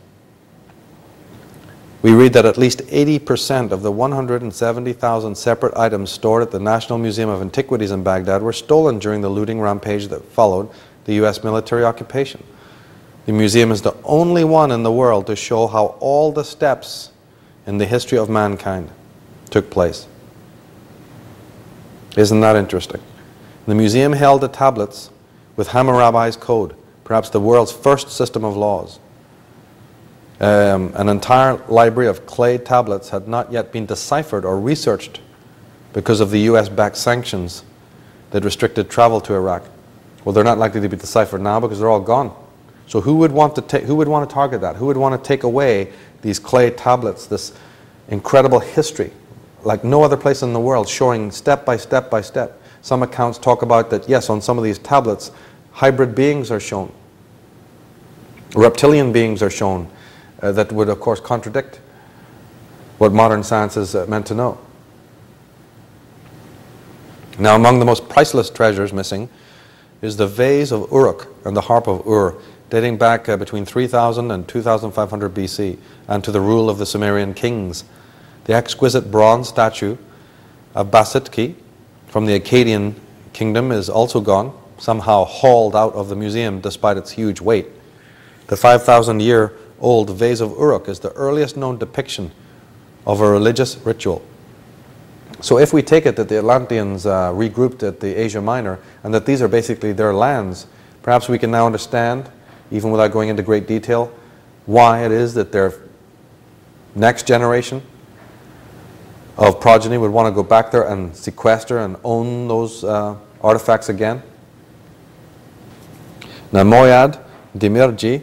S1: We read that at least 80% of the 170,000 separate items stored at the National Museum of Antiquities in Baghdad were stolen during the looting rampage that followed the US military occupation. The museum is the only one in the world to show how all the steps in the history of mankind took place. Isn't that interesting? The museum held the tablets with Hammurabi's code, perhaps the world's first system of laws. An entire library of clay tablets had not yet been deciphered or researched because of the US-backed sanctions that restricted travel to Iraq. Well, they're not likely to be deciphered now because they're all gone. So who would want to target that? Who would want to take away these clay tablets, this incredible history, like no other place in the world, showing step by step by step? Some accounts talk about that, yes, on some of these tablets, hybrid beings are shown. Reptilian beings are shown. That would, of course, contradict what modern science is meant to know. Now, among the most priceless treasures missing is the vase of Uruk and the harp of Ur, dating back between 3000 and 2500 BC, and to the rule of the Sumerian kings. The exquisite bronze statue of Basitki from the Akkadian kingdom is also gone, somehow hauled out of the museum despite its huge weight. The 5,000-year-old vase of Uruk is the earliest known depiction of a religious ritual. So if we take it that the Atlanteans regrouped at the Asia Minor and that these are basically their lands, perhaps we can now understand, even without going into great detail, why it is that their next generation of progeny would want to go back there and sequester and own those artifacts again. Now, Moyad Demirji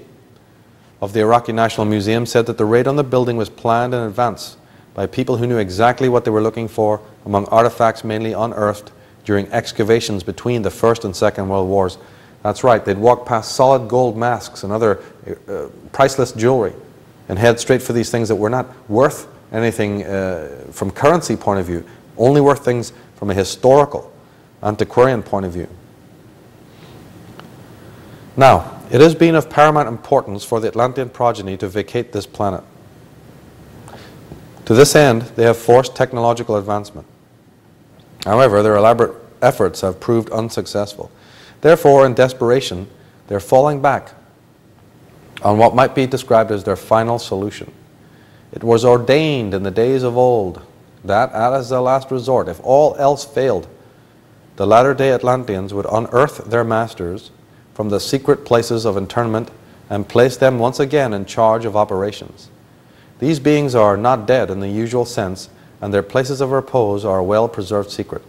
S1: of the Iraqi National Museum said that the raid on the building was planned in advance by people who knew exactly what they were looking for among artifacts mainly unearthed during excavations between the First and Second World Wars. That's right, they'd walk past solid gold masks and other priceless jewelry and head straight for these things that were not worth anything from currency point of view, only worth things from a historical, antiquarian point of view. Now, it has been of paramount importance for the Atlantean progeny to vacate this planet. To this end, they have forced technological advancement. However, their elaborate efforts have proved unsuccessful. Therefore, in desperation, they're falling back on what might be described as their final solution. It was ordained in the days of old that, as a last resort, if all else failed, the latter-day Atlanteans would unearth their masters from the secret places of internment and place them once again in charge of operations. These beings are not dead in the usual sense, and their places of repose are a well-preserved secret.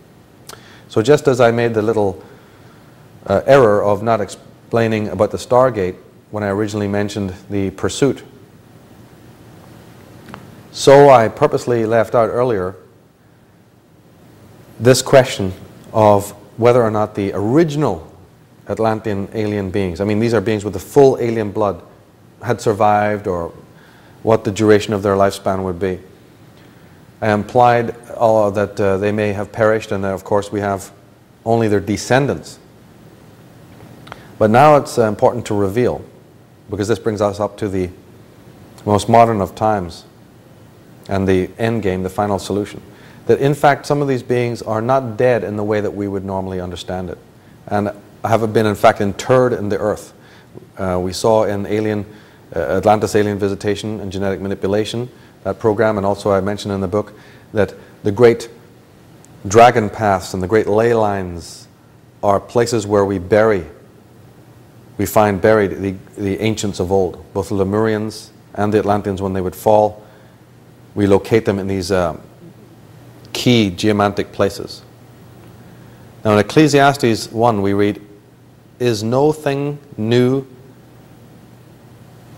S1: So just as I made the little error of not explaining about the Stargate when I originally mentioned the pursuit, so I purposely left out earlier this question of whether or not the original Atlantean alien beings, I mean these are beings with the full alien blood, had survived, or what the duration of their lifespan would be. I implied that they may have perished, and of course we have only their descendants. But now it's important to reveal, because this brings us up to the most modern of times and the end game, the final solution, that in fact some of these beings are not dead in the way that we would normally understand it, and have been in fact interred in the earth. We saw in Atlantis Alien Visitation and Genetic Manipulation, that program, and also I mentioned in the book that the great dragon paths and the great ley lines are places where we find buried the ancients of old, both the Lemurians and the Atlanteans when they would fall. We locate them in these key geomantic places. Now in Ecclesiastes 1 we read, "Is no thing new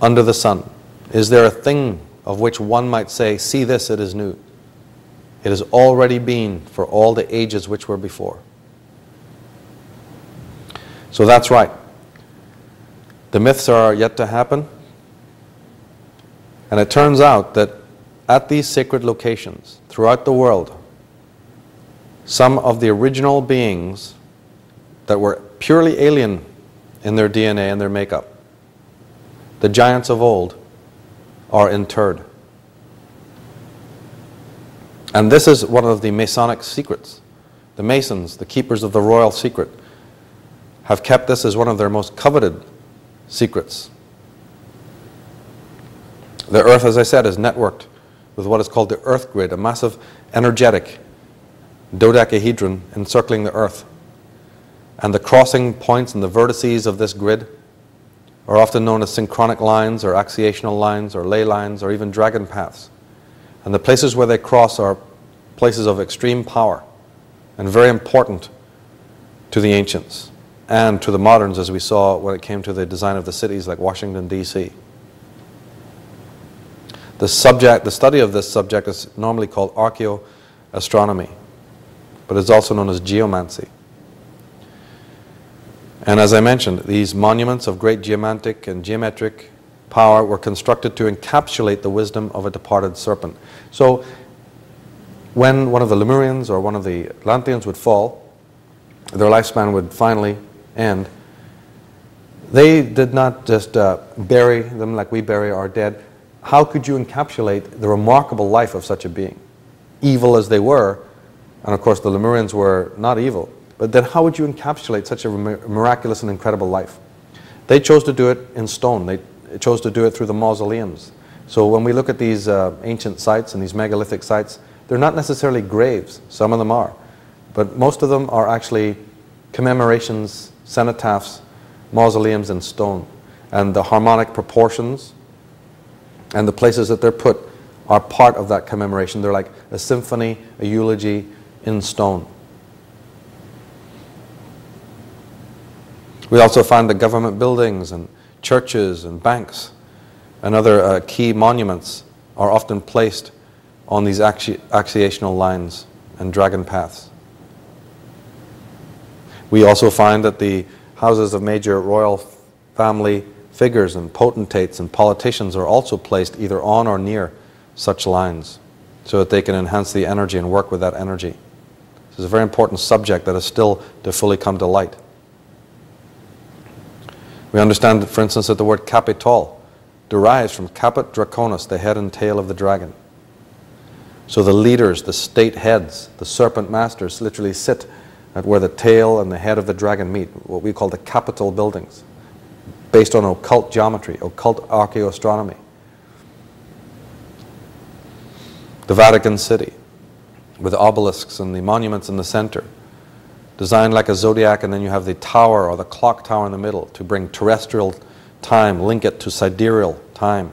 S1: under the sun? Is there a thing of which one might say, see this, it is new? It has already been for all the ages which were before." So that's right. The myths are yet to happen. And it turns out that at these sacred locations throughout the world, some of the original beings that were purely alien in their DNA and their makeup, the giants of old, are interred. And this is one of the Masonic secrets. The Masons, the keepers of the royal secret, have kept this as one of their most coveted secrets. The Earth, as I said, is networked with what is called the Earth grid, a massive energetic dodecahedron encircling the Earth. And the crossing points and the vertices of this grid are often known as synchronic lines or axiational lines or ley lines or even dragon paths. And the places where they cross are places of extreme power and very important to the ancients and to the moderns, as we saw when it came to the design of the cities like Washington, D.C. The study of this subject is normally called archaeoastronomy, but it's also known as geomancy. And as I mentioned, these monuments of great geomantic and geometric power were constructed to encapsulate the wisdom of a departed serpent. So when one of the Lemurians or one of the Atlanteans would fall, their lifespan would finally end. They did not just bury them like we bury our dead. How could you encapsulate the remarkable life of such a being? Evil as they were, and of course the Lemurians were not evil, but then how would you encapsulate such a miraculous and incredible life? They chose to do it in stone. They chose to do it through the mausoleums. So when we look at these ancient sites and these megalithic sites, they're not necessarily graves. Some of them are. But most of them are actually commemorations, cenotaphs, mausoleums in stone. And the harmonic proportions and the places that they're put are part of that commemoration. They're like a symphony, a eulogy in stone. We also find that government buildings and churches and banks and other key monuments are often placed on these axiational lines and dragon paths. We also find that the houses of major royal family figures and potentates and politicians are also placed either on or near such lines so that they can enhance the energy and work with that energy. This is a very important subject that is still to fully come to light. We understand, for instance, that the word Capitol derives from Caput Draconis, the head and tail of the dragon. So the leaders, the state heads, the serpent masters literally sit at where the tail and the head of the dragon meet, what we call the Capitol buildings, based on occult geometry, occult archaeoastronomy. The Vatican City, with the obelisks and the monuments in the center, designed like a zodiac, and then you have the tower or the clock tower in the middle to bring terrestrial time, link it to sidereal time.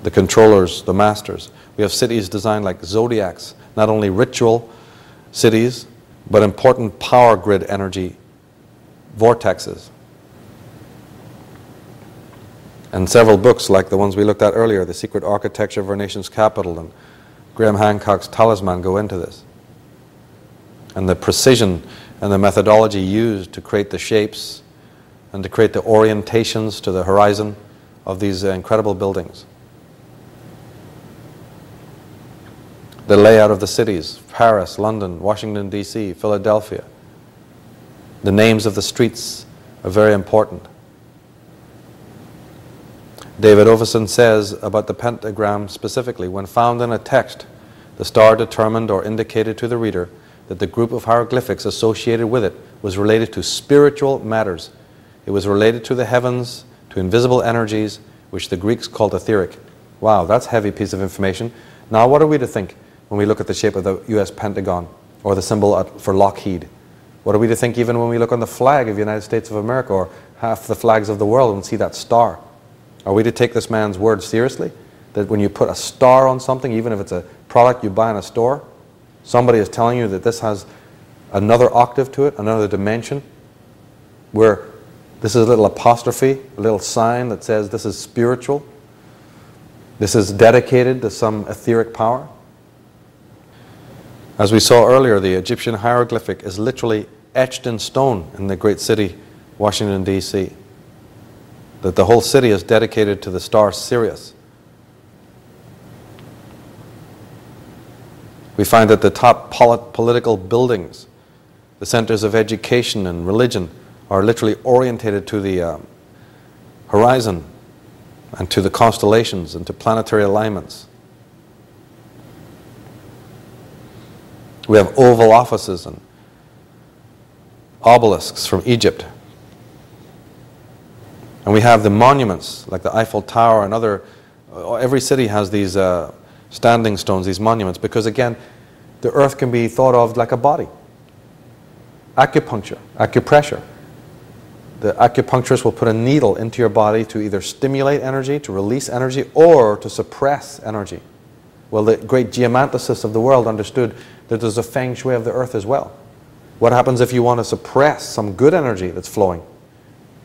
S1: The controllers, the masters. We have cities designed like zodiacs, not only ritual cities, but important power grid energy vortexes. And several books like the ones we looked at earlier, The Secret Architecture of Our Nation's Capital and Graham Hancock's Talisman, go into this. And the precision and the methodology used to create the shapes and to create the orientations to the horizon of these incredible buildings. The layout of the cities, Paris, London, Washington, D.C., Philadelphia. The names of the streets are very important. David Oveson says about the pentagram specifically, when found in a text, the star determined or indicated to the reader that the group of hieroglyphics associated with it was related to spiritual matters. It was related to the heavens, to invisible energies, which the Greeks called etheric. Wow, that's a heavy piece of information. Now what are we to think when we look at the shape of the US Pentagon or the symbol for Lockheed? What are we to think even when we look on the flag of the United States of America or half the flags of the world and see that star? Are we to take this man's word seriously? That when you put a star on something, even if it's a product you buy in a store, somebody is telling you that this has another octave to it, another dimension, where this is a little apostrophe, a little sign that says this is spiritual, this is dedicated to some etheric power. As we saw earlier, the Egyptian hieroglyphic is literally etched in stone in the great city, Washington, D.C. That the whole city is dedicated to the star Sirius. We find that the top political buildings, the centers of education and religion, are literally orientated to the horizon and to the constellations and to planetary alignments. We have oval offices and obelisks from Egypt. And we have the monuments like the Eiffel Tower and other, every city has these standing stones, these monuments, because again, the earth can be thought of like a body. Acupuncture, acupressure. The acupuncturist will put a needle into your body to either stimulate energy, to release energy, or to suppress energy. Well, the great geomanticists of the world understood that there's a feng shui of the earth as well. What happens if you want to suppress some good energy that's flowing?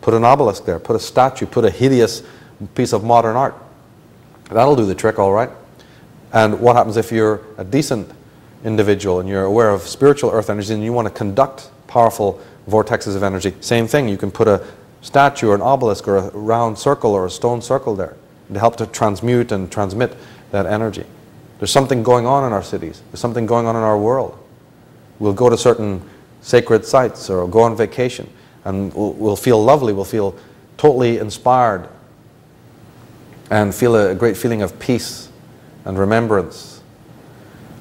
S1: Put an obelisk there, put a statue, put a hideous piece of modern art. That'll do the trick, all right. And what happens if you're a decent individual and you're aware of spiritual earth energy and you want to conduct powerful vortexes of energy? Same thing, you can put a statue or an obelisk or a round circle or a stone circle there to help to transmute and transmit that energy. There's something going on in our cities. There's something going on in our world. We'll go to certain sacred sites or go on vacation and we'll feel lovely, we'll feel totally inspired and feel a great feeling of peace and remembrance.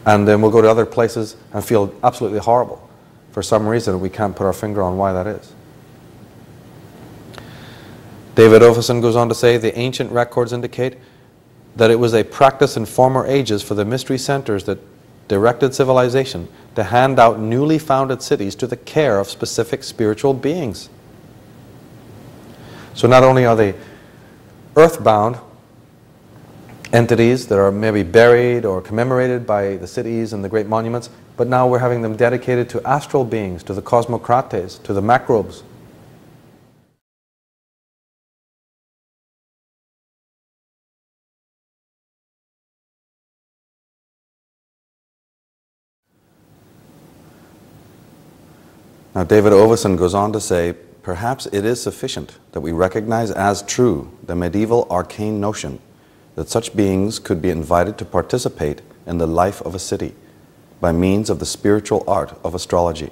S1: And then we'll go to other places and feel absolutely horrible for some reason. We can't put our finger on why that is. David Oveson goes on to say, the ancient records indicate that it was a practice in former ages for the mystery centers that directed civilization to hand out newly founded cities to the care of specific spiritual beings. So not only are they earthbound entities that are maybe buried or commemorated by the cities and the great monuments, but now we're having them dedicated to astral beings, to the cosmocrates, to the macrobes. Now David Oveson goes on to say, perhaps it is sufficient that we recognize as true the medieval arcane notion that such beings could be invited to participate in the life of a city by means of the spiritual art of astrology.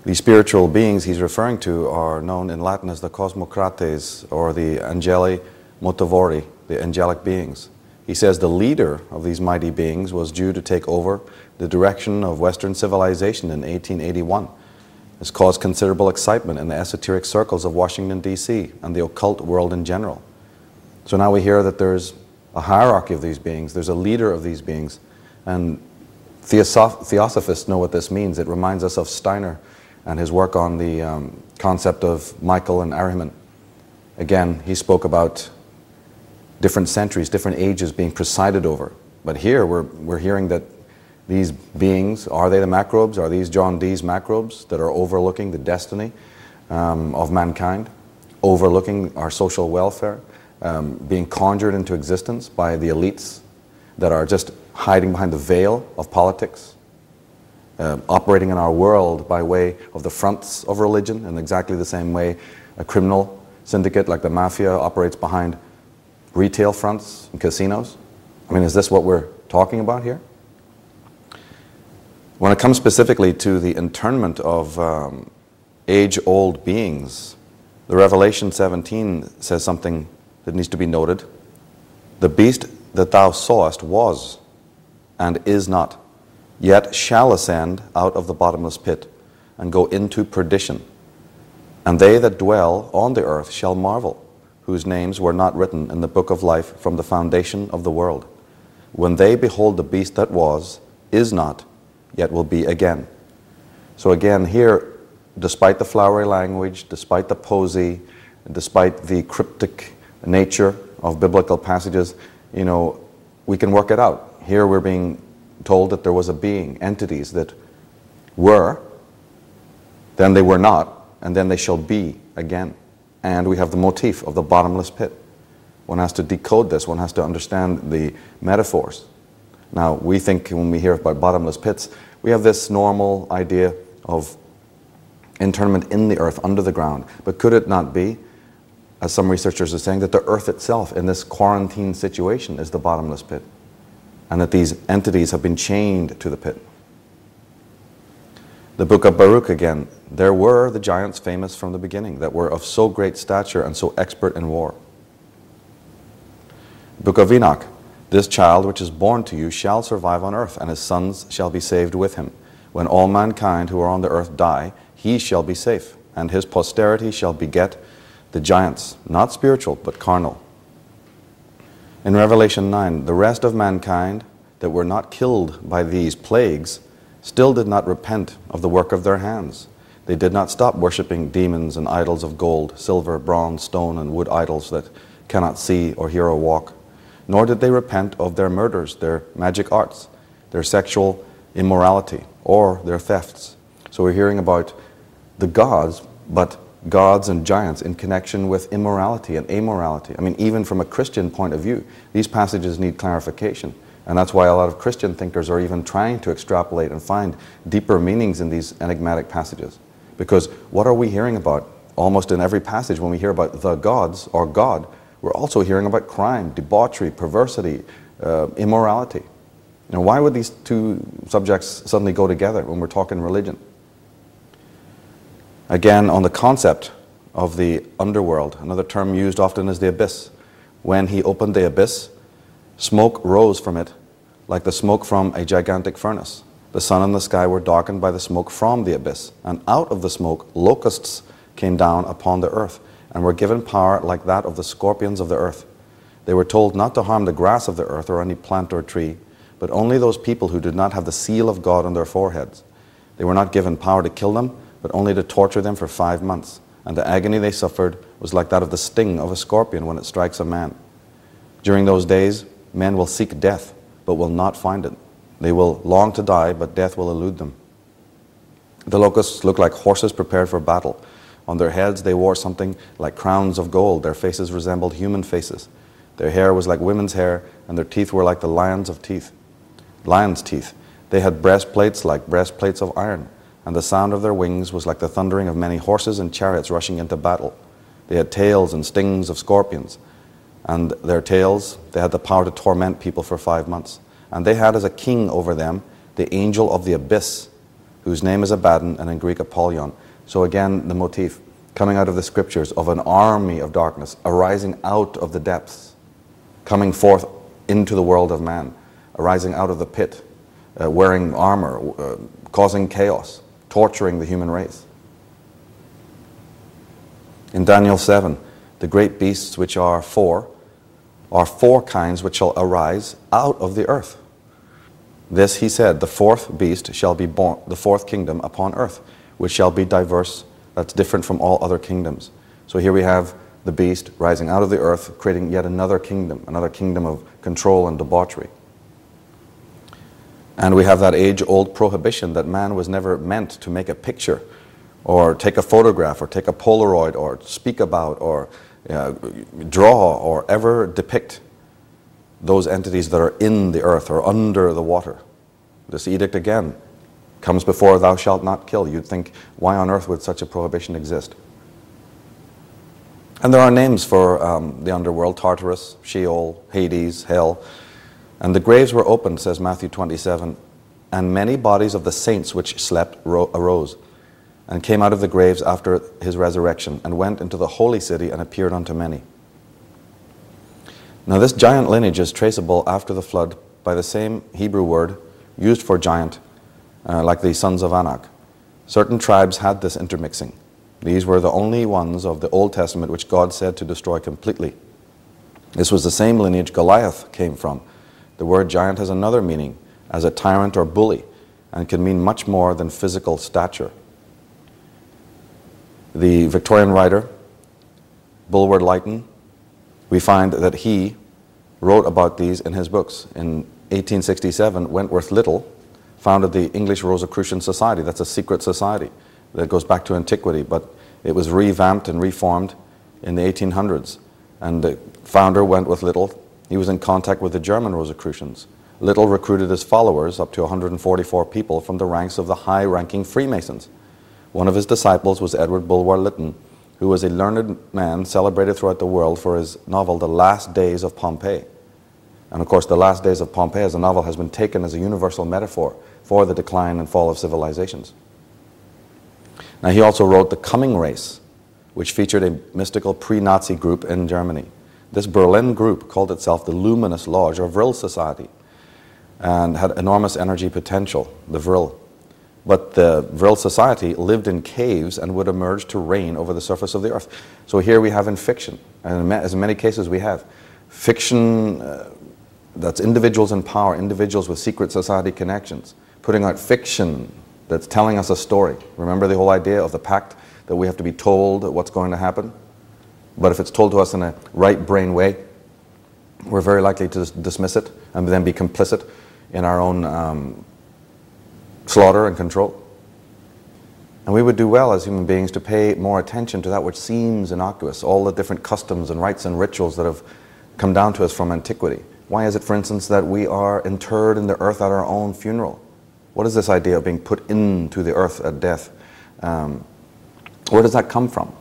S1: These spiritual beings he's referring to are known in Latin as the cosmocrates or the angeli motivori, the angelic beings. He says the leader of these mighty beings was due to take over the direction of Western civilization in 1881. This caused considerable excitement in the esoteric circles of Washington, D.C. and the occult world in general. So now we hear that there's a hierarchy of these beings, there's a leader of these beings, and theosophists know what this means. It reminds us of Steiner and his work on the concept of Michael and Ahriman. Again, he spoke about different centuries, different ages being presided over. But here we're hearing that these beings, are they the macrobes? Are these John Dee's macrobes that are overlooking the destiny of mankind, overlooking our social welfare, being conjured into existence by the elites that are just hiding behind the veil of politics, operating in our world by way of the fronts of religion in exactly the same way a criminal syndicate like the mafia operates behind retail fronts and casinos? I mean, is this what we're talking about here? When it comes specifically to the internment of age-old beings, the Revelation 17 says something that needs to be noted. The beast that thou sawest was and is not, yet shall ascend out of the bottomless pit and go into perdition. And they that dwell on the earth shall marvel, whose names were not written in the book of life from the foundation of the world, when they behold the beast that was, is not, yet will be again. So again here, despite the flowery language, despite the posy,
S2: despite the cryptic nature of biblical passages, we can work it out. Here we're being told that there was a being, entities that were, then they were not, and then they shall be again. And we have the motif of the bottomless pit. One has to decode this, one has to understand the metaphors. Now, we think when we hear about bottomless pits, we have this normal idea of internment in the earth, under the ground. But could it not be, as some researchers are saying, that the earth itself in this quarantine situation is the bottomless pit, and that these entities have been chained to the pit? The book of Baruch again, there were the giants famous from the beginning, that were of so great stature and so expert in war. Book of Enoch, this child which is born to you shall survive on earth, and his sons shall be saved with him. When all mankind who are on the earth die, he shall be safe, and his posterity shall beget the giants, not spiritual, but carnal. In Revelation 9, the rest of mankind that were not killed by these plagues still did not repent of the work of their hands. They did not stop worshipping demons and idols of gold, silver, bronze, stone, and wood idols that cannot see or hear or walk. Nor did they repent of their murders, their magic arts, their sexual immorality, or their thefts. So we're hearing about the gods, but gods and giants in connection with immorality and amorality. I mean, even from a Christian point of view, these passages need clarification. And that's why a lot of Christian thinkers are even trying to extrapolate and find deeper meanings in these enigmatic passages. Because what are we hearing about? Almost in every passage when we hear about the gods or God, we're also hearing about crime, debauchery, perversity, immorality. Why would these two subjects suddenly go together when we're talking religion? Again, on the concept of the underworld, another term used often is the abyss. When he opened the abyss, smoke rose from it like the smoke from a gigantic furnace. The sun and the sky were darkened by the smoke from the abyss, and out of the smoke locusts came down upon the earth, and were given power like that of the scorpions of the earth. They were told not to harm the grass of the earth or any plant or tree, but only those people who did not have the seal of God on their foreheads. They were not given power to kill them, but only to torture them for 5 months. And the agony they suffered was like that of the sting of a scorpion when it strikes a man. During those days, men will seek death, but will not find it. They will long to die, but death will elude them. The locusts looked like horses prepared for battle. On their heads they wore something like crowns of gold. Their faces resembled human faces. Their hair was like women's hair, and their teeth were like the lion's teeth. They had breastplates like breastplates of iron, and the sound of their wings was like the thundering of many horses and chariots rushing into battle. They had tails and stings of scorpions, and their tails, they had the power to torment people for 5 months. And they had as a king over them the angel of the abyss, whose name is Abaddon, and in Greek Apollyon. So again, the motif coming out of the scriptures of an army of darkness arising out of the depths, coming forth into the world of man, arising out of the pit, wearing armor, causing chaos, torturing the human race. In Daniel 7, the great beasts which are four kinds which shall arise out of the earth. This he said, the fourth beast shall be born, the fourth kingdom upon earth, which shall be diverse, that's different from all other kingdoms. So here we have the beast rising out of the earth, creating yet another kingdom of control and debauchery. And we have that age-old prohibition that man was never meant to make a picture or take a photograph or take a Polaroid or speak about or draw or ever depict those entities that are in the earth or under the water. This edict again comes before thou shalt not kill. You'd think, why on earth would such a prohibition exist? And there are names for the underworld: Tartarus, Sheol, Hades, hell. And the graves were opened, says Matthew 27, and many bodies of the saints which slept arose, and came out of the graves after his resurrection, and went into the holy city, and appeared unto many. Now this giant lineage is traceable after the flood by the same Hebrew word used for giant, like the sons of Anak. Certain tribes had this intermixing. These were the only ones of the Old Testament which God said to destroy completely. This was the same lineage Goliath came from. The word giant has another meaning, as a tyrant or bully, and can mean much more than physical stature. The Victorian writer Bulwer Lytton, we find that he wrote about these in his books. In 1867, Wentworth Little founded the English Rosicrucian Society. That's a secret society that goes back to antiquity, but it was revamped and reformed in the 1800s. And the founder, Wentworth Little, he was in contact with the German Rosicrucians. Little recruited his followers, up to 144 people, from the ranks of the high-ranking Freemasons. One of his disciples was Edward Bulwer Lytton, who was a learned man celebrated throughout the world for his novel, The Last Days of Pompeii. And of course, The Last Days of Pompeii as a novel has been taken as a universal metaphor for the decline and fall of civilizations. Now, he also wrote The Coming Race, which featured a mystical pre-Nazi group in Germany. This Berlin group called itself the Luminous Lodge, or Vril Society, and had enormous energy potential, the Vril. But the Vril Society lived in caves and would emerge to reign over the surface of the earth. So here we have in fiction, and as in many cases we have, fiction that's individuals in power, individuals with secret society connections, putting out fiction that's telling us a story. Remember the whole idea of the pact, that we have to be told what's going to happen? But if it's told to us in a right brain way, we're very likely to dismiss it and then be complicit in our own slaughter and control. And we would do well as human beings to pay more attention to that which seems innocuous, all the different customs and rites and rituals that have come down to us from antiquity. Why is it, for instance, that we are interred in the earth at our own funeral? What is this idea of being put into the earth at death? Where does that come from?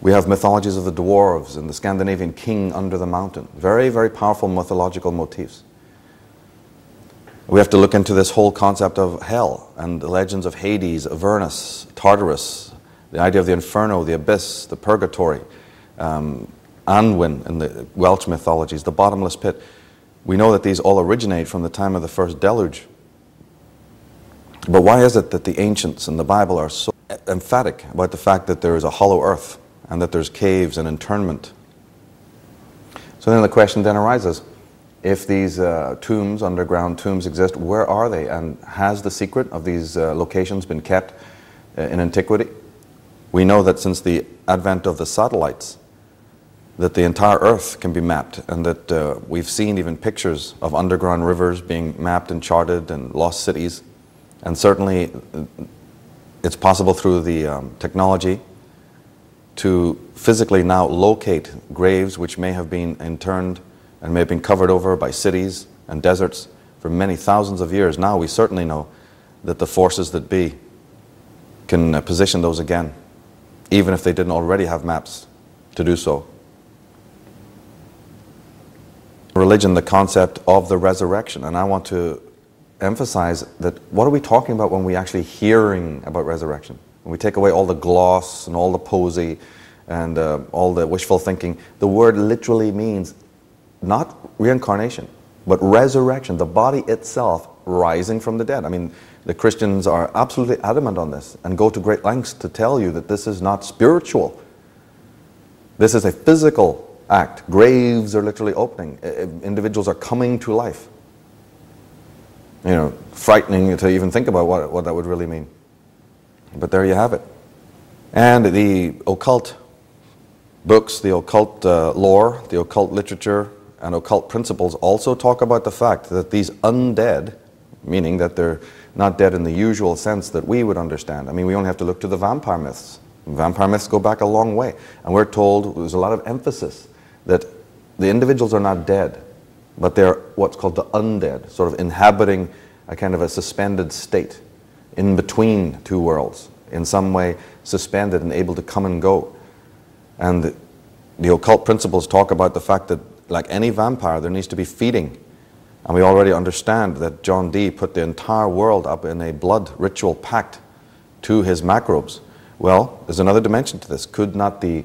S2: We have mythologies of the dwarves and the Scandinavian king under the mountain. Very, very powerful mythological motifs. We have to look into this whole concept of hell and the legends of Hades, Avernus, Tartarus, the idea of the inferno, the abyss, the purgatory, Anwin in the Welsh mythologies, the bottomless pit. We know that these all originate from the time of the first deluge. But why is it that the ancients in the Bible are so emphatic about the fact that there is a hollow earth and that there's caves and internment? So then the question then arises, if these tombs, underground tombs exist, where are they? And has the secret of these locations been kept in antiquity? We know that since the advent of the satellites, that the entire earth can be mapped, and that we've seen even pictures of underground rivers being mapped and charted and lost cities. And certainly it's possible through the technology to physically now locate graves which may have been interned and may have been covered over by cities and deserts for many thousands of years. Now we certainly know that the forces that be can position those again, even if they didn't already have maps to do so. Religion, the concept of the resurrection, and I want to emphasize that what are we talking about when we actually hearing about resurrection? When we take away all the gloss and all the posy and all the wishful thinking, the word literally means not reincarnation, but resurrection, the body itself rising from the dead. I mean, the Christians are absolutely adamant on this and go to great lengths to tell you that this is not spiritual. This is a physical act. Graves are literally opening. Individuals are coming to life. You know, frightening to even think about what that would really mean. But there you have it. And the occult books, the occult lore, the occult literature, and occult principles also talk about the fact that these undead, meaning that they're not dead in the usual sense that we would understand. I mean, we only have to look to the vampire myths. Vampire myths go back a long way. And we're told, there's a lot of emphasis, that the individuals are not dead, but they're what's called the undead, sort of inhabiting a kind of a suspended state in between two worlds, in some way suspended and able to come and go. And the occult principles talk about the fact that, like any vampire, there needs to be feeding. And we already understand that John Dee put the entire world up in a blood ritual pact to his macrobes. Well, there's another dimension to this. Could not the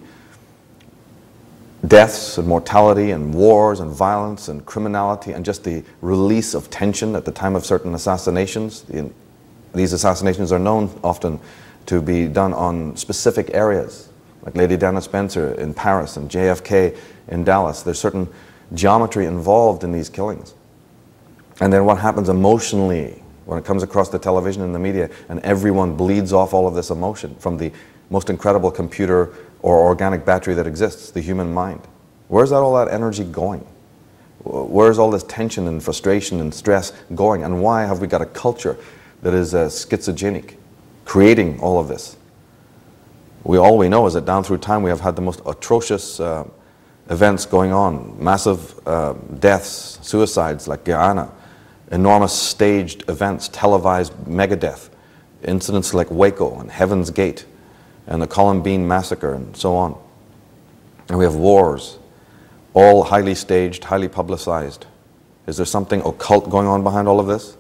S2: deaths and mortality and wars and violence and criminality and just the release of tension at the time of certain assassinations, these assassinations are known often to be done on specific areas, like Lady Diana Spencer in Paris and JFK in Dallas. There's certain geometry involved in these killings. And then what happens emotionally when it comes across the television and the media, and everyone bleeds off all of this emotion from the most incredible computer or organic battery that exists, the human mind. Where's all that energy going? Where's all this tension and frustration and stress going? And why have we got a culture that is schizogenic, creating all of this? All we know is that down through time we have had the most atrocious events going on. Massive deaths, suicides like Guyana, enormous staged events, televised megadeath, incidents like Waco and Heaven's Gate and the Columbine Massacre and so on. And we have wars, all highly staged, highly publicized. Is there something occult going on behind all of this?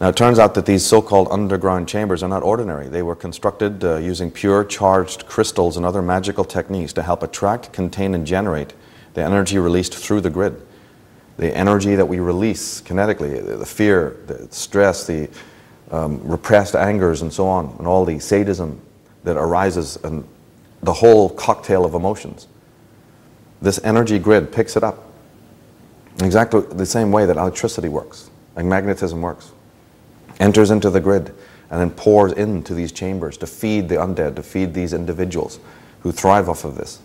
S2: Now it turns out that these so-called underground chambers are not ordinary. They were constructed using pure charged crystals and other magical techniques to help attract, contain and generate the energy released through the grid. The energy that we release kinetically, the fear, the stress, the repressed angers and so on, and all the sadism that arises and the whole cocktail of emotions. This energy grid picks it up in exactly the same way that electricity works, like magnetism works. Enters into the grid and then pours into these chambers to feed the undead, to feed these individuals who thrive off of this.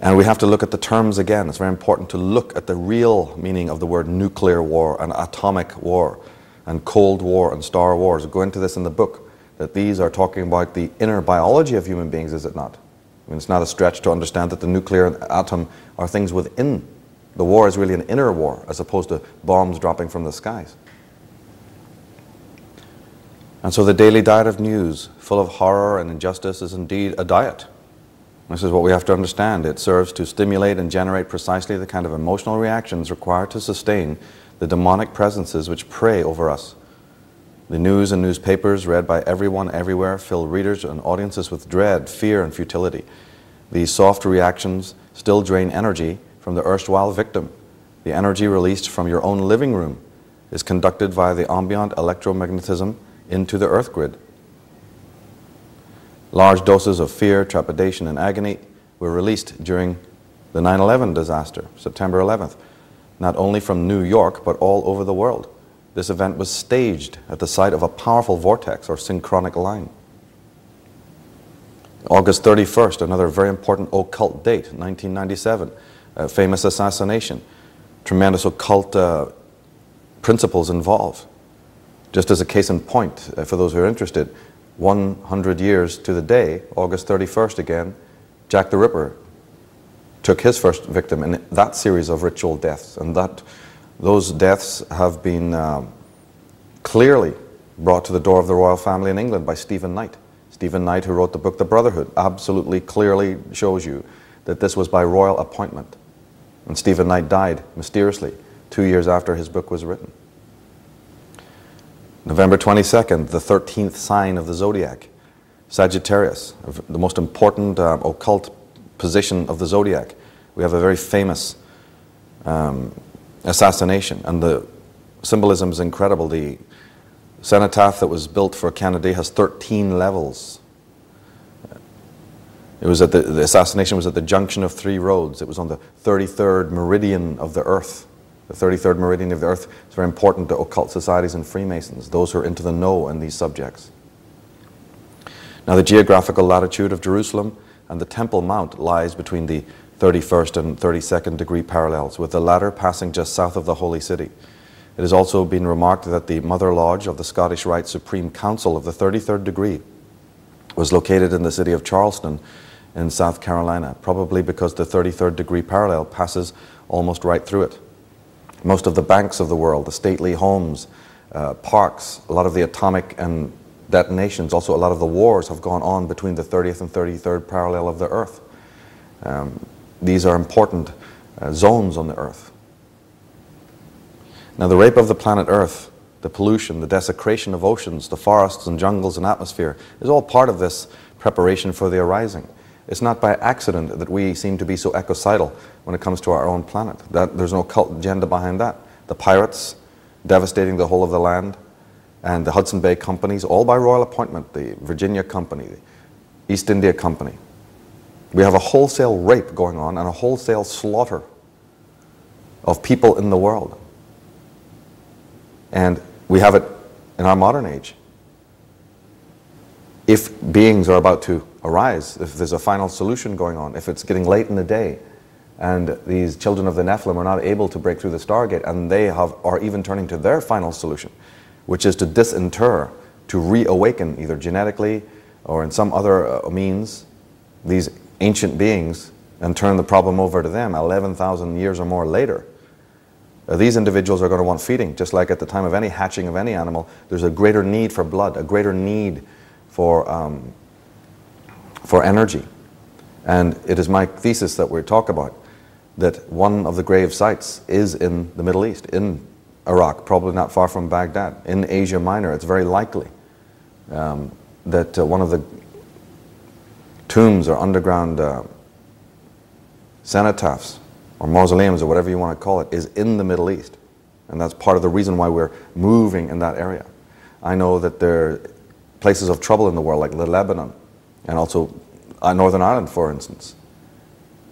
S2: And we have to look at the terms again. It's very important to look at the real meaning of the word nuclear war and atomic war and Cold War and Star Wars. We go into this in the book, that these are talking about the inner biology of human beings, is it not? I mean, it's not a stretch to understand that the nuclear and atom are things within. The war is really an inner war as opposed to bombs dropping from the skies. And so the daily diet of news, full of horror and injustice, is indeed a diet. This is what we have to understand. It serves to stimulate and generate precisely the kind of emotional reactions required to sustain the demonic presences which prey over us. The news and newspapers, read by everyone everywhere, fill readers and audiences with dread, fear, and futility. These soft reactions still drain energy from the erstwhile victim. The energy released from your own living room is conducted via the ambient electromagnetism into the earth grid. Large doses of fear, trepidation, and agony were released during the 9/11 disaster, September 11th, not only from New York, but all over the world. This event was staged at the site of a powerful vortex or synchronic line. August 31st, another very important occult date, 1997, a famous assassination. Tremendous occult principles involved. Just as a case in point, for those who are interested, 100 years to the day, August 31st again, Jack the Ripper took his first victim in that series of ritual deaths. And those deaths have been clearly brought to the door of the royal family in England by Stephen Knight. Stephen Knight, who wrote the book The Brotherhood, absolutely clearly shows you that this was by royal appointment. And Stephen Knight died mysteriously 2 years after his book was written. November 22nd, the 13th sign of the zodiac, Sagittarius, the most important occult position of the zodiac. We have a very famous assassination, and the symbolism is incredible. The cenotaph that was built for Kennedy has 13 levels. It was the assassination was at the junction of 3 roads. It was on the 33rd meridian of the earth. The 33rd meridian of the earth is very important to occult societies and Freemasons, those who are into the know in these subjects. Now the geographical latitude of Jerusalem and the Temple Mount lies between the 31st and 32nd degree parallels, with the latter passing just south of the Holy City. It has also been remarked that the Mother Lodge of the Scottish Rite Supreme Council of the 33rd degree was located in the city of Charleston in South Carolina, probably because the 33rd degree parallel passes almost right through it. Most of the banks of the world, the stately homes, parks, a lot of the atomic and detonations, also a lot of the wars have gone on between the 30th and 33rd parallel of the Earth. These are important zones on the Earth. Now the rape of the planet Earth, the pollution, the desecration of oceans, the forests and jungles and atmosphere is all part of this preparation for the arising. It's not by accident that we seem to be so ecocidal when it comes to our own planet. There's no cult agenda behind that. The pirates devastating the whole of the land, and the Hudson Bay companies, all by royal appointment, the Virginia Company, the East India Company. We have a wholesale rape going on and a wholesale slaughter of people in the world. And we have it in our modern age. if beings are about to arise, if there's a final solution going on, if it's getting late in the day, and these children of the Nephilim are not able to break through the Stargate, and they are even turning to their final solution, which is to disinter, to reawaken, either genetically or in some other means, these ancient beings, and turn the problem over to them 11,000 years or more later. These individuals are going to want feeding, just like at the time of any hatching of any animal. There's a greater need for blood, a greater need for energy. And it is my thesis that we talk about, that one of the grave sites is in the Middle East, in Iraq, probably not far from Baghdad, in Asia Minor. It's very likely that one of the tombs or underground cenotaphs or mausoleums or whatever you want to call it is in the Middle East. And that's part of the reason why we're moving in that area. I know that there are places of trouble in the world like Lebanon and also Northern Ireland, for instance.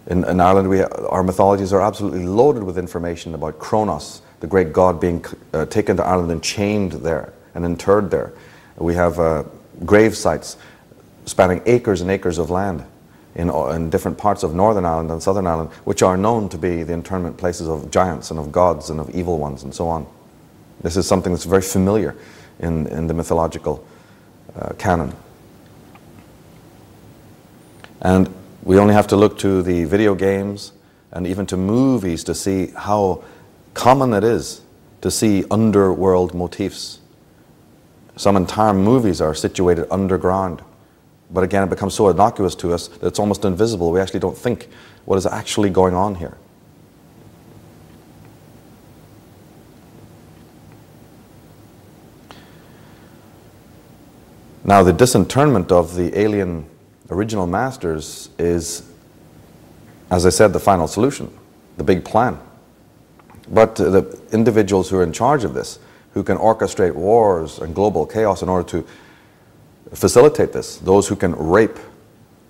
S2: In Ireland, our mythologies are absolutely loaded with information about Kronos, the great god being taken to Ireland and chained there and interred there. We have grave sites spanning acres and acres of land in different parts of Northern Ireland and Southern Ireland, which are known to be the internment places of giants and of gods and of evil ones and so on. This is something that's very familiar in the mythological canon. And we only have to look to the video games and even to movies to see how common it is to see underworld motifs. Some entire movies are situated underground. But again, it becomes so innocuous to us that it's almost invisible. We actually don't think what is actually going on here. Now, the disinterment of the alien original masters is, as I said, the final solution, the big plan. But the individuals who are in charge of this, who can orchestrate wars and global chaos in order to facilitate this, those who can rape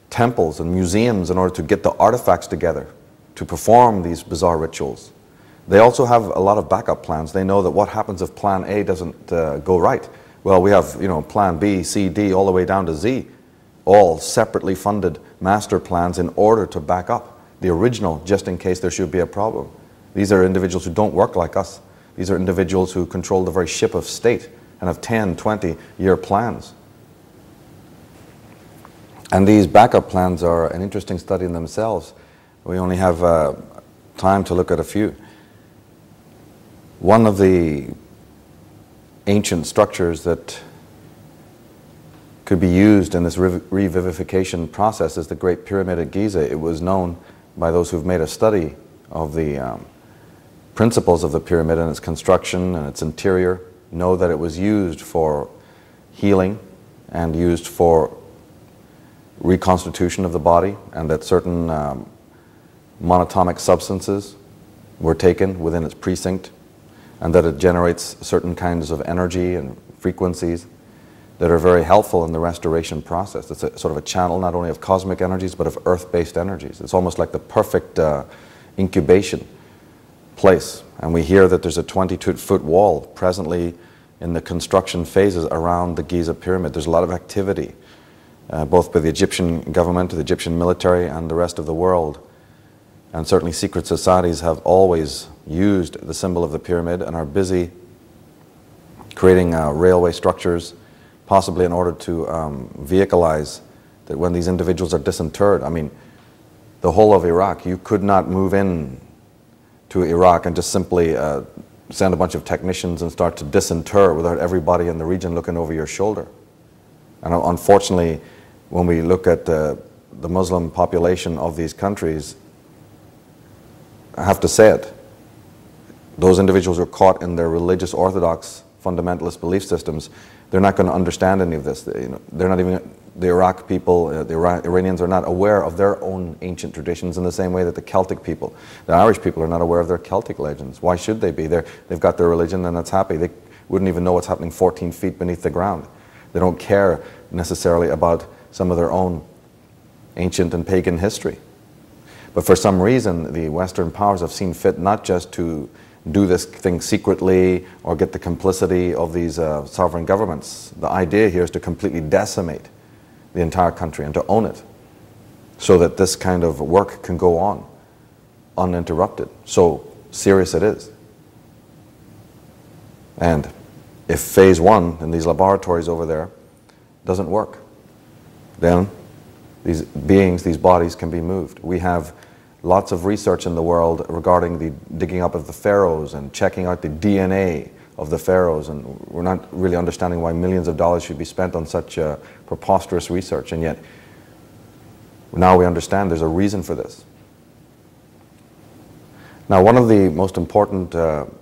S2: temples and museums in order to get the artifacts together to perform these bizarre rituals, they also have a lot of backup plans. They know that what happens if plan A doesn't go right? Well, we have, plan B, C, D, all the way down to Z, all separately funded master plans in order to back up the original, just in case there should be a problem. These are individuals who don't work like us. These are individuals who control the very ship of state and have 10, 20-year plans. And these backup plans are an interesting study in themselves. We only have time to look at a few. One of the ancient structures that could be used in this revivification process is the Great Pyramid at Giza. It was known by those who've made a study of the principles of the pyramid and its construction and its interior, know that it was used for healing and used for reconstitution of the body, and that certain monatomic substances were taken within its precinct, and that it generates certain kinds of energy and frequencies that are very helpful in the restoration process. It's a sort of a channel not only of cosmic energies but of earth-based energies. It's almost like the perfect incubation place. And we hear that there's a 22-foot wall presently in the construction phases around the Giza pyramid. There's a lot of activity, both by the Egyptian government, the Egyptian military, and the rest of the world. And certainly secret societies have always used the symbol of the pyramid and are busy creating railway structures, possibly in order to vehicleize that when these individuals are disinterred. I mean, the whole of Iraq, you could not move in to Iraq and just simply send a bunch of technicians and start to disinter without everybody in the region looking over your shoulder. And unfortunately, when we look at the Muslim population of these countries, I have to say it, those individuals who are caught in their religious orthodox fundamentalist belief systems, they're not going to understand any of this. They're not even, the Iraq people, the Iranians are not aware of their own ancient traditions in the same way that the Celtic people, the Irish people are not aware of their Celtic legends. Why should they be? They've got their religion and that's happy. They wouldn't even know what's happening 14 feet beneath the ground. They don't care necessarily about some of their own ancient and pagan history. But for some reason, the Western powers have seen fit not just to do this thing secretly or get the complicity of these sovereign governments. The idea here is to completely decimate the entire country and to own it, so that this kind of work can go on uninterrupted. So serious it is. And if phase one in these laboratories over there doesn't work, then these beings, these bodies can be moved. We have lots of research in the world regarding the digging up of the pharaohs and checking out the DNA of the pharaohs, and we're not really understanding why millions of dollars should be spent on such preposterous research, and yet now we understand there's a reason for this. Now, one of the most important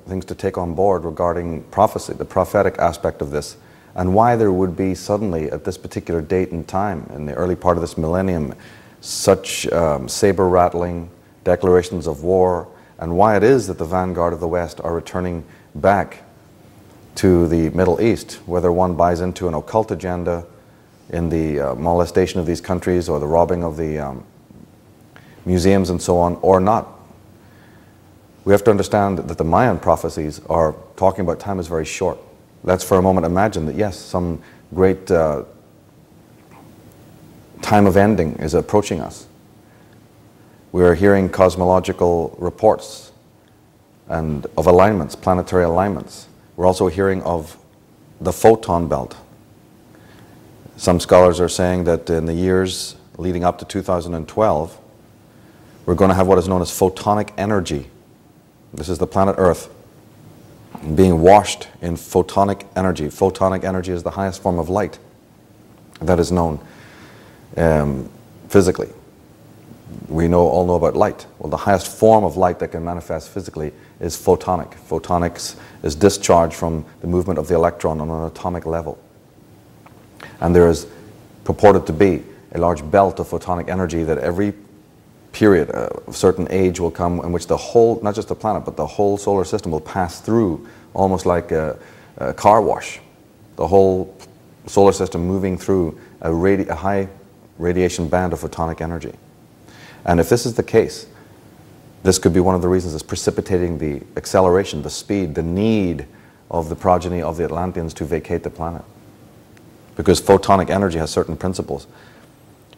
S2: things to take on board regarding prophecy, the prophetic aspect of this, and why there would be suddenly at this particular date and time in the early part of this millennium such saber-rattling declarations of war, and why it is that the vanguard of the West are returning back to the Middle East, whether one buys into an occult agenda in the molestation of these countries or the robbing of the museums and so on, or not. We have to understand that the Mayan prophecies are talking about time is very short. Let's for a moment imagine that, yes, some great time of ending is approaching us. We are hearing cosmological reports and of alignments, planetary alignments. We're also hearing of the photon belt. Some scholars are saying that in the years leading up to 2012, we're going to have what is known as photonic energy. This is the planet Earth being washed in photonic energy. Photonic energy is the highest form of light that is known physically. We all know about light. Well, the highest form of light that can manifest physically is photonic. Photonics is discharge from the movement of the electron on an atomic level. And there is purported to be a large belt of photonic energy that every period of certain age will come in which the whole, not just the planet, but the whole solar system will pass through almost like a car wash. The whole solar system moving through a high radiation band of photonic energy. And if this is the case, this could be one of the reasons it's precipitating the acceleration, the speed, the need of the progeny of the Atlanteans to vacate the planet. Because photonic energy has certain principles.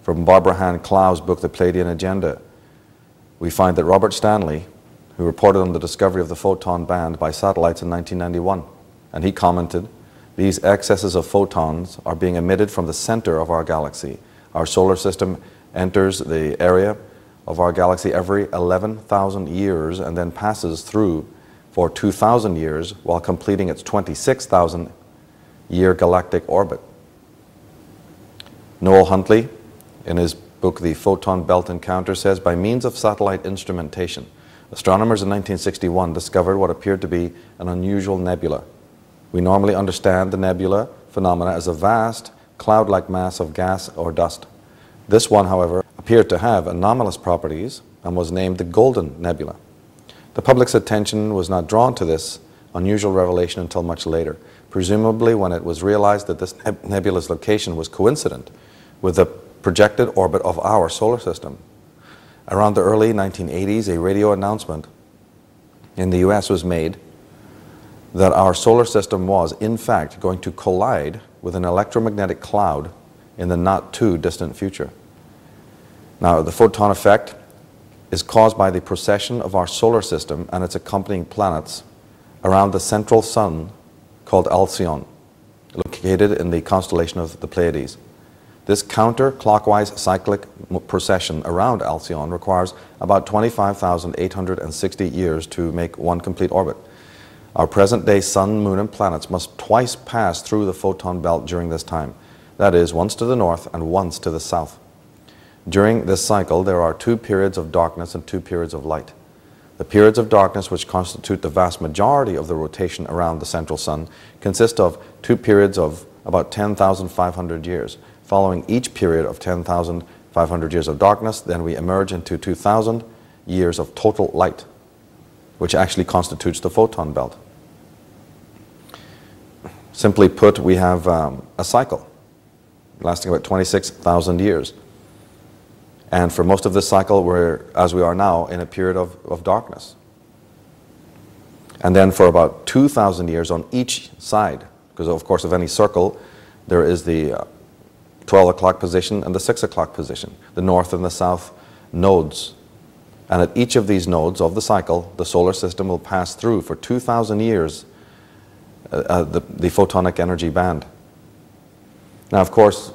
S2: From Barbara Hann Clow's book, The Pleiadian Agenda, we find that Robert Stanley, who reported on the discovery of the photon band by satellites in 1991, and he commented, "These excesses of photons are being emitted from the center of our galaxy. Our solar system enters the area of our galaxy every 11,000 years and then passes through for 2,000 years while completing its 26,000 year galactic orbit." Noel Huntley, in his book The Photon Belt Encounter, says, "By means of satellite instrumentation, astronomers in 1961 discovered what appeared to be an unusual nebula. We normally understand the nebula phenomena as a vast, cloud-like mass of gas or dust. This one, however, appeared to have anomalous properties and was named the Golden Nebula. The public's attention was not drawn to this unusual revelation until much later, presumably when it was realized that this nebula's location was coincident with the projected orbit of our solar system. Around the early 1980s, a radio announcement in the US was made that our solar system was, in fact, going to collide with an electromagnetic cloud in the not too distant future. Now, the photon effect is caused by the precession of our solar system and its accompanying planets around the central sun called Alcyon, located in the constellation of the Pleiades. This counterclockwise cyclic precession around Alcyon requires about 25,860 years to make one complete orbit. Our present-day sun, moon, and planets must twice pass through the photon belt during this time. That is, once to the north and once to the south. During this cycle, there are 2 periods of darkness and 2 periods of light. The periods of darkness, which constitute the vast majority of the rotation around the central sun, consist of 2 periods of about 10,500 years. Following each period of 10,500 years of darkness, then we emerge into 2,000 years of total light, which actually constitutes the photon belt. Simply put, we have a cycle lasting about 26,000 years. And for most of this cycle, we're, as we are now, in a period of darkness. And then for about 2,000 years on each side, because of course of any circle, there is the 12 o'clock position and the 6 o'clock position, the north and the south nodes. And at each of these nodes of the cycle, the solar system will pass through for 2,000 years the photonic energy band. Now, of course,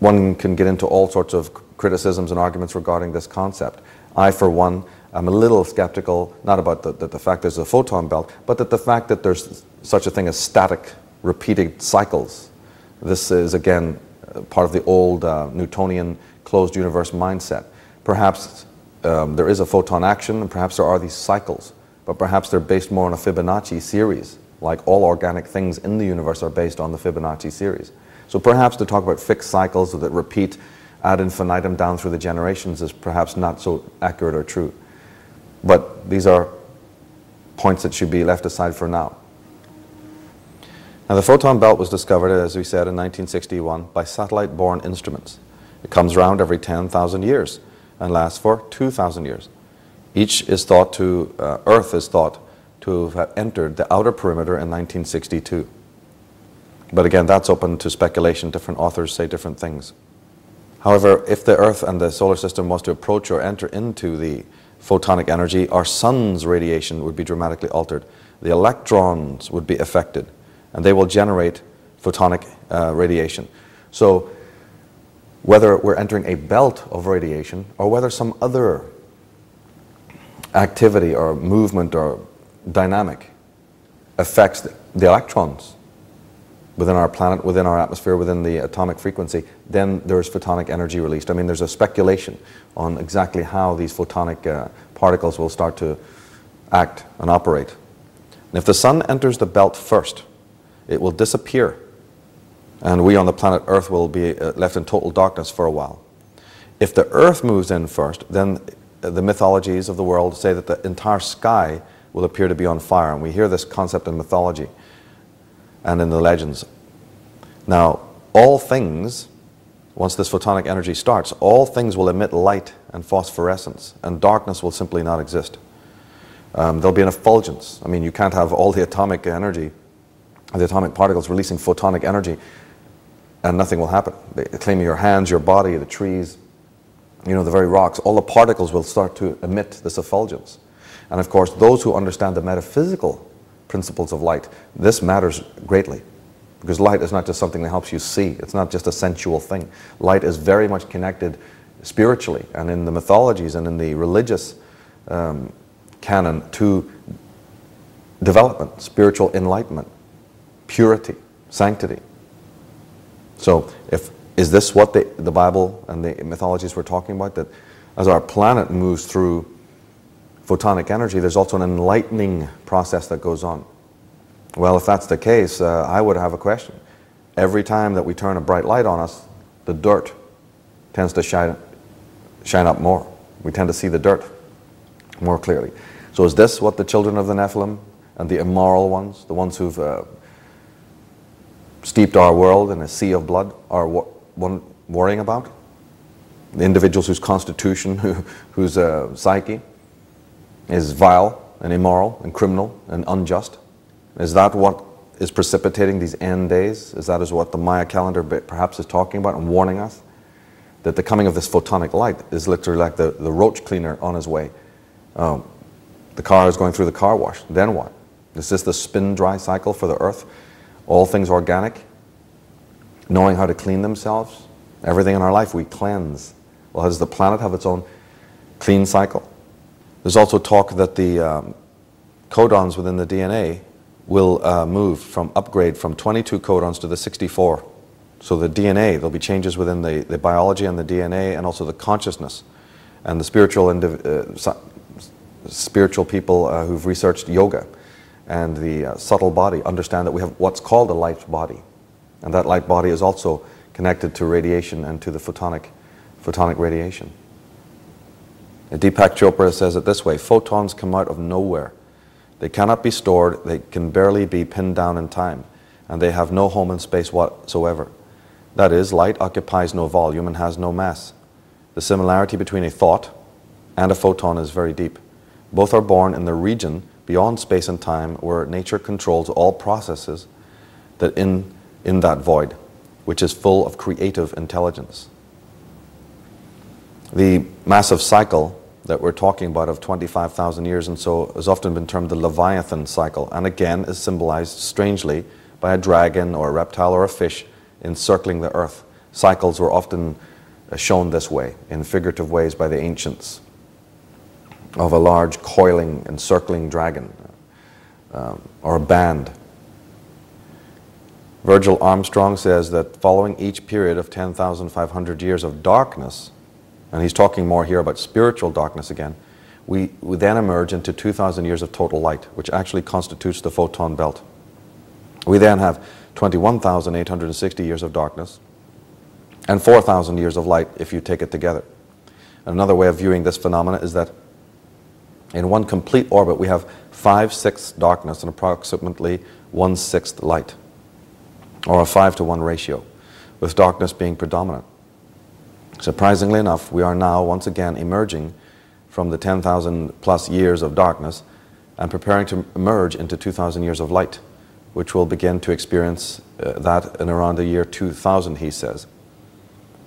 S2: one can get into all sorts of criticisms and arguments regarding this concept. I, for one, am a little skeptical, not about the fact there's a photon belt, but that the fact that there's such a thing as static, repeated cycles. This is, again, part of the old Newtonian closed universe mindset. Perhaps there is a photon action, and perhaps there are these cycles, but perhaps they're based more on a Fibonacci series, like all organic things in the universe are based on the Fibonacci series. So perhaps to talk about fixed cycles that repeat ad infinitum down through the generations is perhaps not so accurate or true. But these are points that should be left aside for now. Now, the photon belt was discovered, as we said, in 1961 by satellite-borne instruments. It comes around every 10,000 years and lasts for 2,000 years. Each is thought to, Earth is thought to have entered the outer perimeter in 1962. But again, that's open to speculation. Different authors say different things. However, if the Earth and the solar system was to approach or enter into the photonic energy, our sun's radiation would be dramatically altered. The electrons would be affected, and they will generate photonic radiation. So whether we're entering a belt of radiation or whether some other activity or movement or dynamic affects the electrons within our planet, within our atmosphere, within the atomic frequency, then there's photonic energy released. I mean, there's a speculation on exactly how these photonic particles will start to act and operate. And if the sun enters the belt first, it will disappear, and we on the planet Earth will be left in total darkness for a while. If the Earth moves in first, then the mythologies of the world say that the entire sky will appear to be on fire, and we hear this concept in mythology and in the legends. Now, all things, once this photonic energy starts, all things will emit light and phosphorescence, and darkness will simply not exist. There'll be an effulgence. I mean, you can't have all the atomic energy, the atomic particles releasing photonic energy, and nothing will happen. Claiming your hands, your body, the trees, you know, the very rocks, all the particles will start to emit this effulgence. And of course, those who understand the metaphysical principles of light, this matters greatly, because light is not just something that helps you see. It's not just a sensual thing. Light is very much connected spiritually and in the mythologies and in the religious canon to development, spiritual enlightenment, purity, sanctity. So is this what the Bible and the mythologies were talking about, that as our planet moves through photonic energy, there's also an enlightening process that goes on? Well, if that's the case, I would have a question. Every time that we turn a bright light on us, the dirt tends to shine up more. We tend to see the dirt more clearly. So is this what the children of the Nephilim and the immoral ones, the ones who've steeped our world in a sea of blood, are worrying about? The individuals whose constitution, whose psyche is vile and immoral and criminal and unjust? Is that what is precipitating these end days? Is that what the Maya calendar perhaps is talking about and warning us? That the coming of this photonic light is literally like the roach cleaner on his way. The car is going through the car wash. Then what? Is this the spin-dry cycle for the earth? All things organic, knowing how to clean themselves. Everything in our life we cleanse. Well, does the planet have its own clean cycle? There's also talk that the codons within the DNA will upgrade from 22 codons to the 64. So the DNA, there'll be changes within the biology and the DNA, and also the consciousness. And the spiritual people who've researched yoga and the subtle body understand that we have what's called a light body. And that light body is also connected to radiation and to the photonic radiation. Deepak Chopra says it this way: photons come out of nowhere. They cannot be stored, they can barely be pinned down in time, and they have no home in space whatsoever. That is, light occupies no volume and has no mass. The similarity between a thought and a photon is very deep. Both are born in the region beyond space and time where nature controls all processes that in that void. which is full of creative intelligence. The massive cycle that we're talking about of 25,000 years and so has often been termed the Leviathan cycle, and again is symbolized strangely by a dragon or a reptile or a fish encircling the earth. Cycles were often shown this way, in figurative ways by the ancients, of a large coiling, encircling dragon or a band. Virgil Armstrong says that following each period of 10,500 years of darkness, and he's talking more here about spiritual darkness again, we then emerge into 2,000 years of total light, which actually constitutes the photon belt. We then have 21,860 years of darkness and 4,000 years of light if you take it together. Another way of viewing this phenomena is that in one complete orbit we have 5/6 darkness and approximately 1/6 light, or a 5-to-1 ratio, with darkness being predominant. Surprisingly enough, we are now once again emerging from the 10,000 plus years of darkness and preparing to emerge into 2,000 years of light, which will begin to experience that in around the year 2000, he says.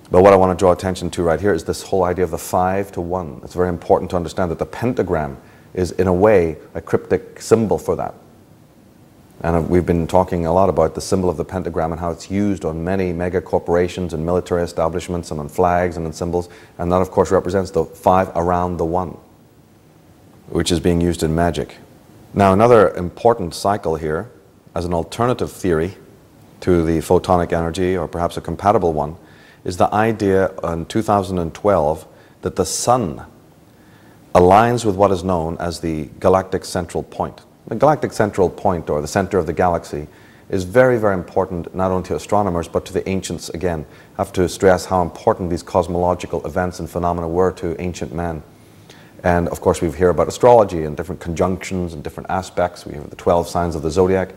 S2: But what I want to draw attention to right here is this whole idea of the 5-to-1. It's very important to understand that the pentagram is in a way a cryptic symbol for that. And we've been talking a lot about the symbol of the pentagram and how it's used on many mega corporations and military establishments and on flags and on symbols. And that, of course, represents the 5 around the 1, which is being used in magic. Now, another important cycle here, as an alternative theory to the photonic energy, or perhaps a compatible one, is the idea in 2012 that the sun aligns with what is known as the galactic central point. The galactic central point, or the center of the galaxy, is very, very important not only to astronomers but to the ancients again. I have to stress how important these cosmological events and phenomena were to ancient men. And of course we hear about astrology and different conjunctions and different aspects. We have the 12 signs of the zodiac.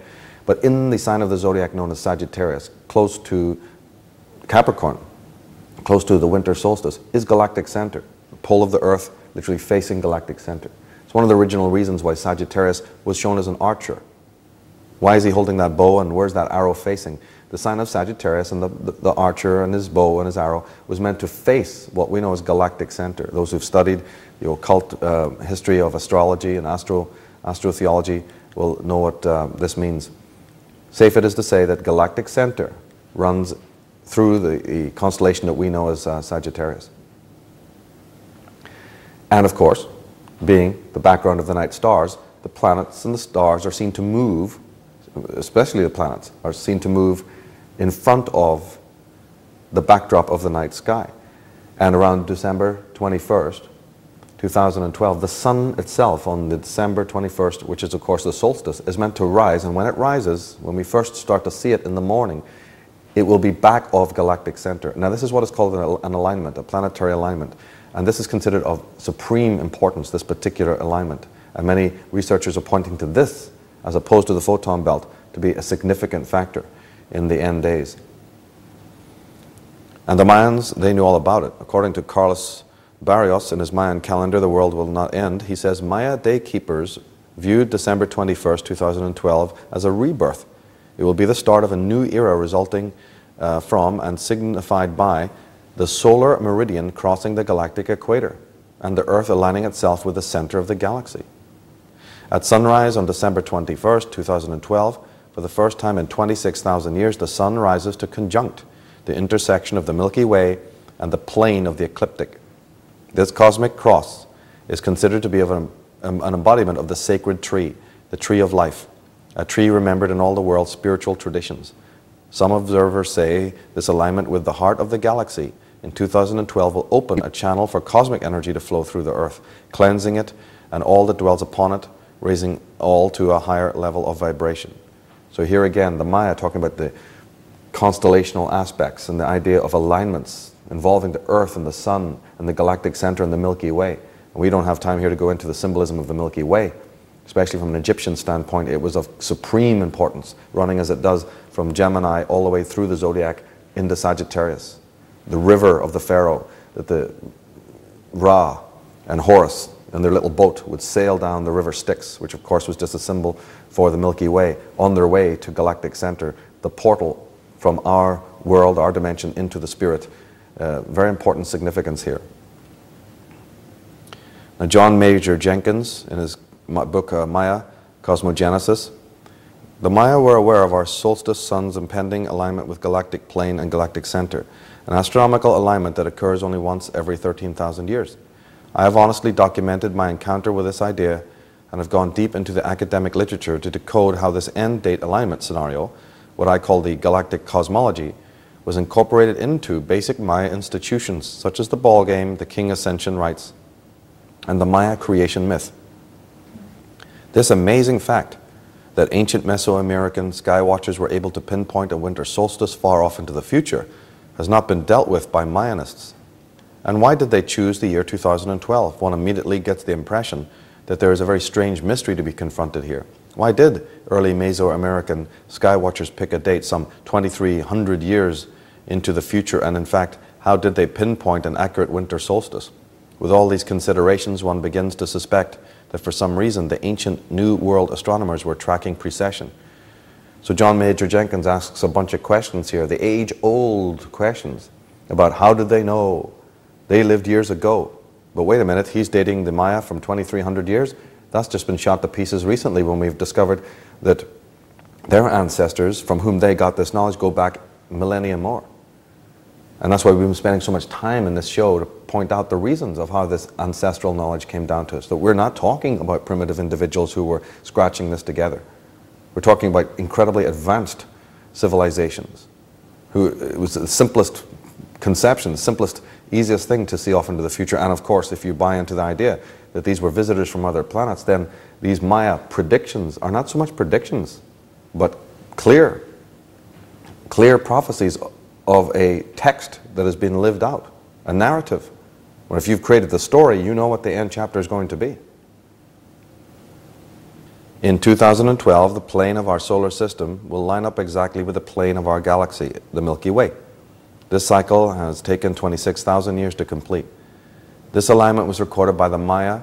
S2: But in the sign of the zodiac known as Sagittarius, close to Capricorn, close to the winter solstice, is galactic center. The pole of the earth literally facing galactic center. It's one of the original reasons why Sagittarius was shown as an archer. Why is he holding that bow and where's that arrow facing? The sign of Sagittarius and the archer and his bow and his arrow was meant to face what we know as galactic center. Those who've studied the occult history of astrology and astrotheology will know what this means. Safe it is to say that galactic center runs through the constellation that we know as Sagittarius. And of course, being the background of the night stars, the planets and the stars are seen to move, especially the planets, are seen to move in front of the backdrop of the night sky. And around December 21st, 2012, the sun itself on the December 21st, which is of course the solstice, is meant to rise, and when it rises, when we first start to see it in the morning, it will be back of galactic center. Now this is what is called an alignment, a planetary alignment. And this is considered of supreme importance, this particular alignment. And many researchers are pointing to this, as opposed to the photon belt, to be a significant factor in the end days. And the Mayans, they knew all about it. According to Carlos Barrios in his Mayan calendar, The World Will Not End, he says, Maya day keepers viewed December 21st, 2012 as a rebirth. It will be the start of a new era resulting from and signified by the solar meridian crossing the galactic equator and the Earth aligning itself with the center of the galaxy. At sunrise on December 21st, 2012, for the first time in 26,000 years, the sun rises to conjunct the intersection of the Milky Way and the plane of the ecliptic. This cosmic cross is considered to be of an embodiment of the sacred tree, the tree of life, a tree remembered in all the world's spiritual traditions. Some observers say this alignment with the heart of the galaxy in 2012 will open a channel for cosmic energy to flow through the Earth, cleansing it and all that dwells upon it, raising all to a higher level of vibration. So here again, the Maya talking about the constellational aspects and the idea of alignments involving the Earth and the Sun and the galactic center and the Milky Way. And we don't have time here to go into the symbolism of the Milky Way, especially from an Egyptian standpoint. It was of supreme importance, running as it does from Gemini all the way through the zodiac into Sagittarius. The river of the Pharaoh that the Ra and Horus and their little boat would sail down the river Styx, which of course was just a symbol for the Milky Way, on their way to galactic center, the portal from our world, our dimension, into the spirit. Very important significance here. Now, John Major Jenkins, in his book Maya, Cosmogenesis, the Maya were aware of our solstice sun's impending alignment with galactic plane and galactic center, an astronomical alignment that occurs only once every 13,000 years. I have honestly documented my encounter with this idea and have gone deep into the academic literature to decode how this end date alignment scenario, what I call the galactic cosmology, was incorporated into basic Maya institutions such as the ball game, the king ascension rites, and the Maya creation myth. This amazing fact that ancient Mesoamerican sky watchers were able to pinpoint a winter solstice far off into the future has not been dealt with by Mayanists. And why did they choose the year 2012? One immediately gets the impression that there is a very strange mystery to be confronted here. Why did early Mesoamerican sky watchers pick a date some 2,300 years into the future, and in fact, how did they pinpoint an accurate winter solstice? With all these considerations, one begins to suspect that for some reason the ancient New World astronomers were tracking precession. So John Major Jenkins asks a bunch of questions here, the age-old questions about how did they know? They lived years ago. But wait a minute, he's dating the Maya from 2,300 years? That's just been shot to pieces recently when we've discovered that their ancestors from whom they got this knowledge go back millennia more. And that's why we've been spending so much time in this show to point out the reasons of how this ancestral knowledge came down to us. That we're not talking about primitive individuals who were scratching this together. We're talking about incredibly advanced civilizations. It was the simplest conception, the simplest, easiest thing to see off into the future. And of course, if you buy into the idea that these were visitors from other planets, then these Maya predictions are not so much predictions, but clear prophecies of a text that has been lived out, a narrative. Well, if you've created the story, you know what the end chapter is going to be. In 2012, the plane of our solar system will line up exactly with the plane of our galaxy, the Milky Way. This cycle has taken 26,000 years to complete. This alignment was recorded by the Maya,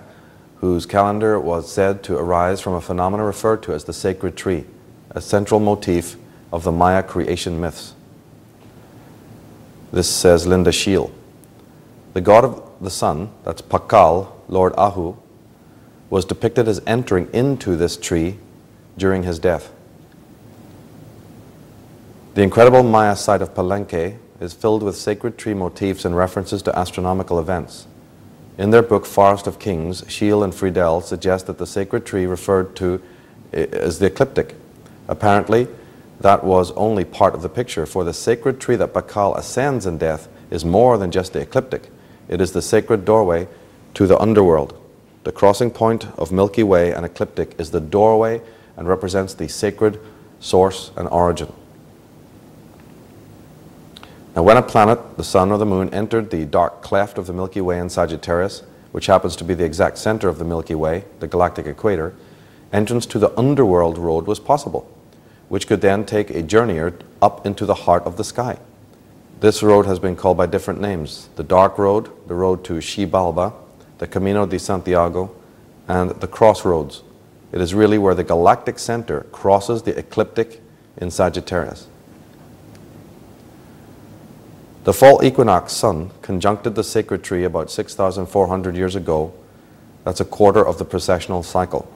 S2: whose calendar was said to arise from a phenomenon referred to as the sacred tree, a central motif of the Maya creation myths. This says Linda Scheel. The god of the sun, that's Pakal, Lord Ahu, was depicted as entering into this tree during his death. The incredible Maya site of Palenque is filled with sacred tree motifs and references to astronomical events. In their book Forest of Kings, Scheel and Friedel suggest that the sacred tree referred to as the ecliptic. Apparently, that was only part of the picture, for the sacred tree that Pakal ascends in death is more than just the ecliptic. It is the sacred doorway to the underworld. The crossing point of Milky Way and ecliptic is the doorway and represents the sacred source and origin. Now, when a planet, the sun or the moon, entered the dark cleft of the Milky Way in Sagittarius, which happens to be the exact center of the Milky Way, the galactic equator, entrance to the underworld road was possible, which could then take a journeyer up into the heart of the sky. This road has been called by different names: the Dark Road, the Road to Xibalba, the Camino de Santiago, and the Crossroads. It is really where the galactic center crosses the ecliptic in Sagittarius. The fall equinox sun conjuncted the sacred tree about 6,400 years ago. That's a quarter of the precessional cycle.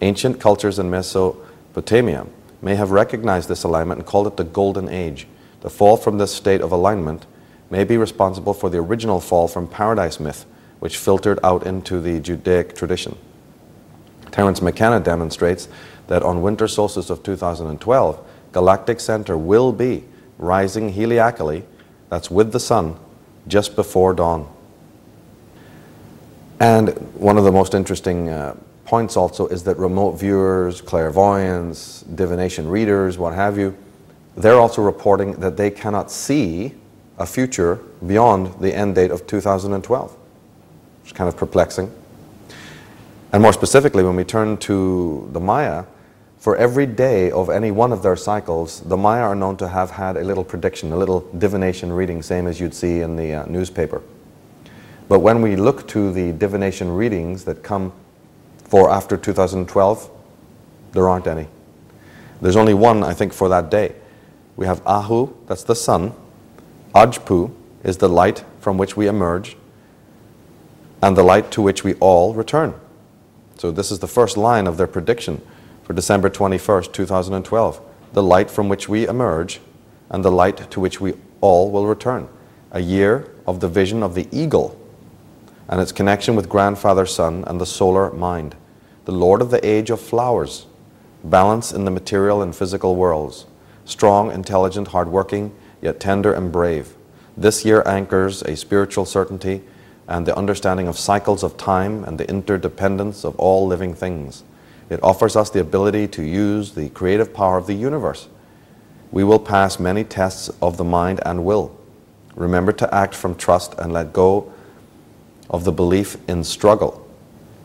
S2: Ancient cultures in Mesopotamia may have recognized this alignment and called it the Golden Age. The fall from this state of alignment may be responsible for the original fall from paradise myth, which filtered out into the Judaic tradition. Terence McKenna demonstrates that on winter solstice of 2012, galactic center will be rising heliacally, that's with the sun, just before dawn. And one of the most interesting points also is that remote viewers, clairvoyants, divination readers, what have you, they're also reporting that they cannot see a future beyond the end date of 2012. Which is kind of perplexing. And more specifically, when we turn to the Maya, for every day of any one of their cycles, the Maya are known to have had a little prediction, a little divination reading, same as you'd see in the newspaper. But when we look to the divination readings that come for after 2012, there aren't any. There's only one, I think, for that day. We have Ahu, that's the sun, Ajpu is the light from which we emerge and the light to which we all return. So this is the first line of their prediction for December 21st, 2012. The light from which we emerge and the light to which we all will return. A year of the vision of the eagle and its connection with grandfather sun and the solar mind. The Lord of the age of flowers. Balance in the material and physical worlds. Strong, intelligent, hardworking, yet tender and brave. This year anchors a spiritual certainty and the understanding of cycles of time and the interdependence of all living things. It offers us the ability to use the creative power of the universe. We will pass many tests of the mind and will. Remember to act from trust and let go of the belief in struggle.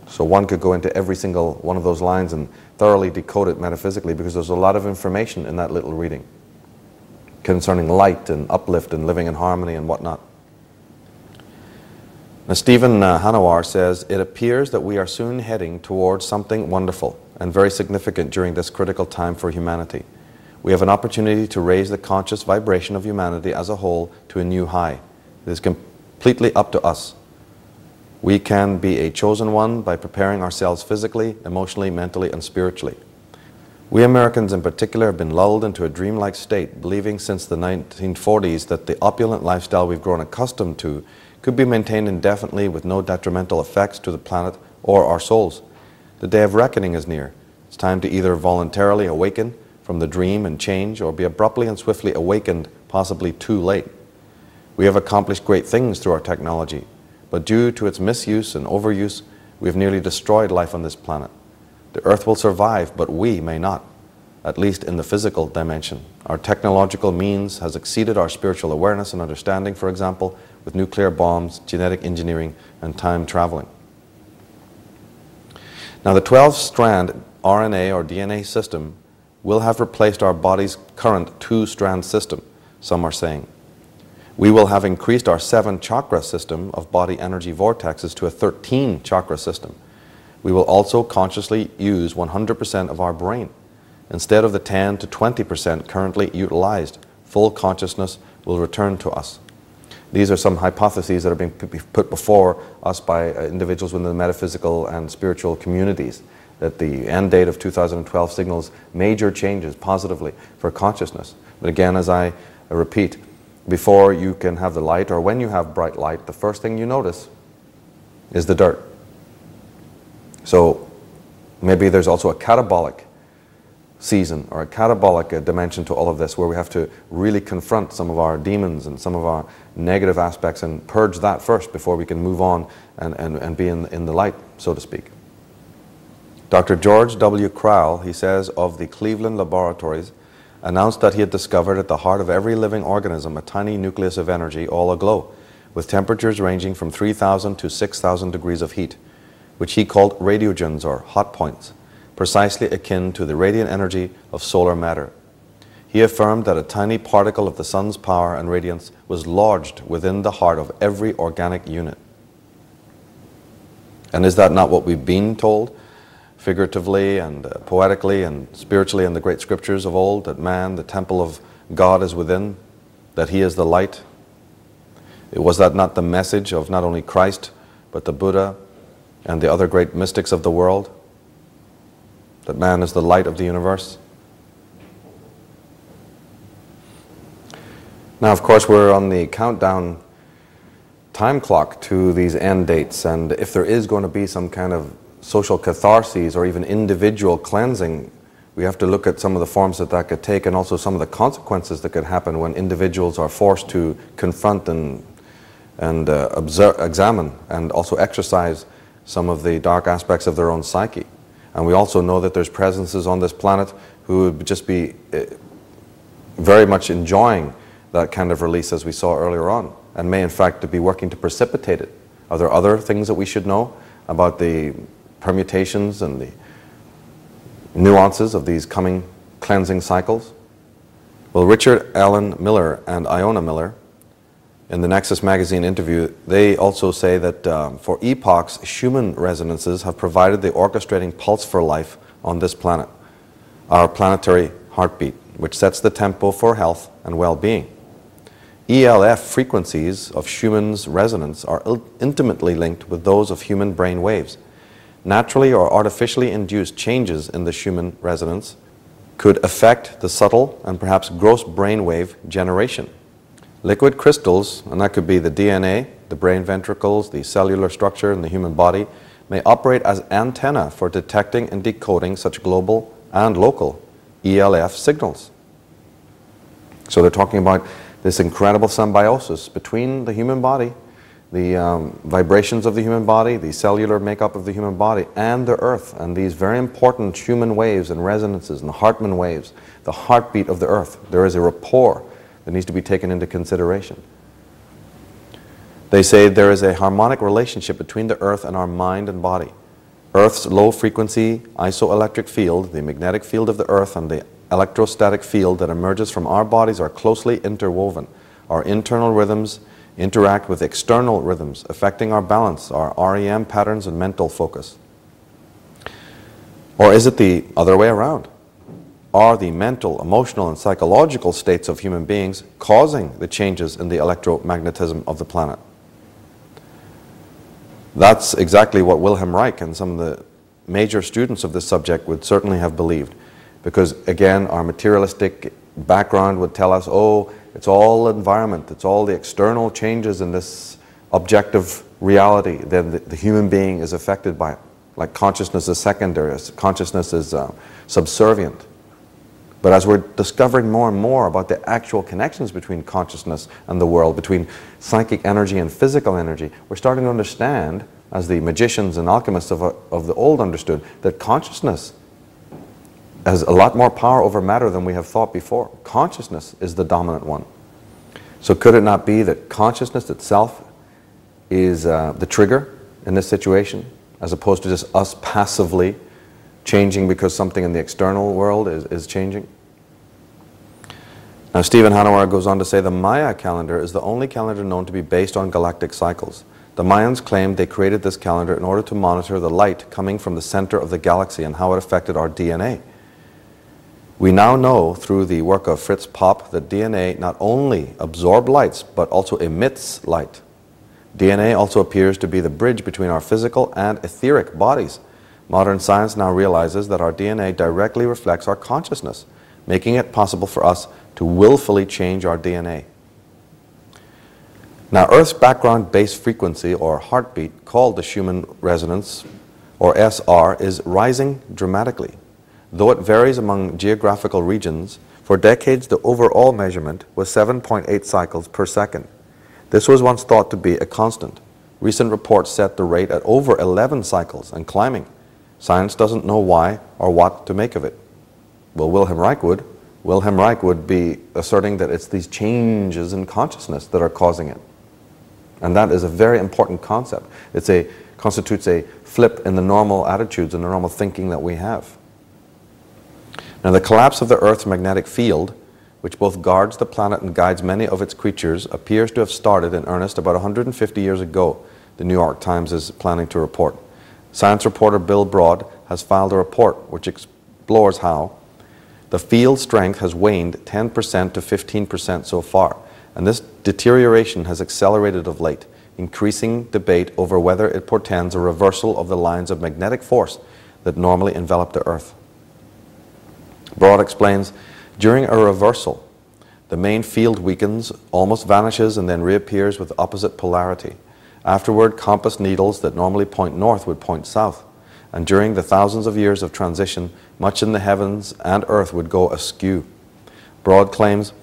S2: So one could go into every single one of those lines and thoroughly decode it metaphysically, because there's a lot of information in that little reading concerning light and uplift and living in harmony and whatnot. Now, Stephen Hanawar says, it appears that we are soon heading towards something wonderful and very significant during this critical time for humanity. We have an opportunity to raise the conscious vibration of humanity as a whole to a new high. It is completely up to us. We can be a chosen one by preparing ourselves physically, emotionally, mentally, and spiritually. We Americans in particular have been lulled into a dreamlike state, believing since the 1940s that the opulent lifestyle we've grown accustomed to could be maintained indefinitely with no detrimental effects to the planet or our souls. The day of reckoning is near. It's time to either voluntarily awaken from the dream and change, or be abruptly and swiftly awakened, possibly too late. We have accomplished great things through our technology, but due to its misuse and overuse, we have nearly destroyed life on this planet. The Earth will survive, but we may not, at least in the physical dimension. Our technological means has exceeded our spiritual awareness and understanding, for example, with nuclear bombs, genetic engineering, and time traveling. Now, the 12-strand RNA or DNA system will have replaced our body's current 2-strand system, some are saying. We will have increased our 7-chakra system of body energy vortexes to a 13-chakra system. We will also consciously use 100% of our brain. Instead of the 10 to 20% currently utilized, full consciousness will return to us. These are some hypotheses that are being put before us by individuals within the metaphysical and spiritual communities, that the end date of 2012 signals major changes positively for consciousness. But again, as I repeat, before you can have the light, or when you have bright light, the first thing you notice is the dirt. So maybe there's also a catabolic season or a catabolic dimension to all of this, where we have to really confront some of our demons and some of our negative aspects and purge that first before we can move on and be in the light, so to speak. Dr. George W. Crowell, he says, of the Cleveland Laboratories, announced that he had discovered at the heart of every living organism a tiny nucleus of energy all aglow, with temperatures ranging from 3,000 to 6,000 degrees of heat, which he called radiogens or hot points, precisely akin to the radiant energy of solar matter. He affirmed that a tiny particle of the sun's power and radiance was lodged within the heart of every organic unit. And is that not what we've been told, figuratively and poetically and spiritually in the great scriptures of old, that man, the temple of God, is within, that he is the light? Was that not the message of not only Christ, but the Buddha and the other great mystics of the world? That man is the light of the universe? Now, of course, we're on the countdown time clock to these end dates, and if there is going to be some kind of social catharsis or even individual cleansing, we have to look at some of the forms that that could take, and also some of the consequences that could happen when individuals are forced to confront and examine and also exercise some of the dark aspects of their own psyche. And we also know that there's presences on this planet who would just be very much enjoying that kind of release, as we saw earlier on, and may in fact be working to precipitate it. Are there other things that we should know about the permutations and the nuances of these coming cleansing cycles? Well, Richard Allen Miller and Iona Miller, in the Nexus magazine interview, they also say that for epochs, Schumann resonances have provided the orchestrating pulse for life on this planet, our planetary heartbeat, which sets the tempo for health and well-being. ELF frequencies of Schumann's resonance are intimately linked with those of human brain waves. Naturally or artificially induced changes in the Schumann resonance could affect the subtle and perhaps gross brainwave generation. Liquid crystals, and that could be the DNA, the brain ventricles, the cellular structure in the human body, may operate as antenna for detecting and decoding such global and local ELF signals. So they're talking about this incredible symbiosis between the human body, the vibrations of the human body, the cellular makeup of the human body, and the earth, and these very important Schumann waves and resonances and Hartmann waves, the heartbeat of the earth. There is a rapport that needs to be taken into consideration. They say there is a harmonic relationship between the earth and our mind and body. Earth's low-frequency isoelectric field, the magnetic field of the earth, and the electrostatic field that emerges from our bodies are closely interwoven. Our internal rhythms interact with external rhythms, affecting our balance, our REM patterns, and mental focus. Or is it the other way around? Are the mental, emotional, and psychological states of human beings causing the changes in the electromagnetism of the planet? That's exactly what Wilhelm Reich and some of the major students of this subject would certainly have believed. Because again, our materialistic background would tell us, oh, it's all environment, it's all the external changes in this objective reality, then the human being is affected by it. Like consciousness is secondary, consciousness is subservient. But as we're discovering more and more about the actual connections between consciousness and the world, between psychic energy and physical energy, we're starting to understand, as the magicians and alchemists of the old understood, that consciousness has a lot more power over matter than we have thought before. Consciousness is the dominant one. So could it not be that consciousness itself is the trigger in this situation, as opposed to just us passively changing because something in the external world is changing? Now, Stephen Hanauer goes on to say the Maya calendar is the only calendar known to be based on galactic cycles. The Mayans claimed they created this calendar in order to monitor the light coming from the center of the galaxy and how it affected our DNA. We now know through the work of Fritz Popp that DNA not only absorbs lights but also emits light. DNA also appears to be the bridge between our physical and etheric bodies. Modern science now realizes that our DNA directly reflects our consciousness, making it possible for us to willfully change our DNA. Now, Earth's background base frequency, or heartbeat, called the Schumann resonance, or SR, is rising dramatically. Though it varies among geographical regions, for decades the overall measurement was 7.8 cycles per second. This was once thought to be a constant. Recent reports set the rate at over 11 cycles and climbing. Science doesn't know why or what to make of it. Well, Wilhelm Reich would. Wilhelm Reich would be asserting that it's these changes in consciousness that are causing it. And that is a very important concept. It constitutes a flip in the normal attitudes and the normal thinking that we have. Now, the collapse of the Earth's magnetic field, which both guards the planet and guides many of its creatures, appears to have started in earnest about 150 years ago, the New York Times is planning to report. Science reporter Bill Broad has filed a report which explores how the field strength has waned 10% to 15% so far, and this deterioration has accelerated of late, increasing debate over whether it portends a reversal of the lines of magnetic force that normally envelop the Earth. Broad explains, during a reversal, the main field weakens, almost vanishes, and then reappears with opposite polarity. Afterward, compass needles that normally point north would point south, and during the thousands of years of transition, much in the heavens and Earth would go askew. Broad claims,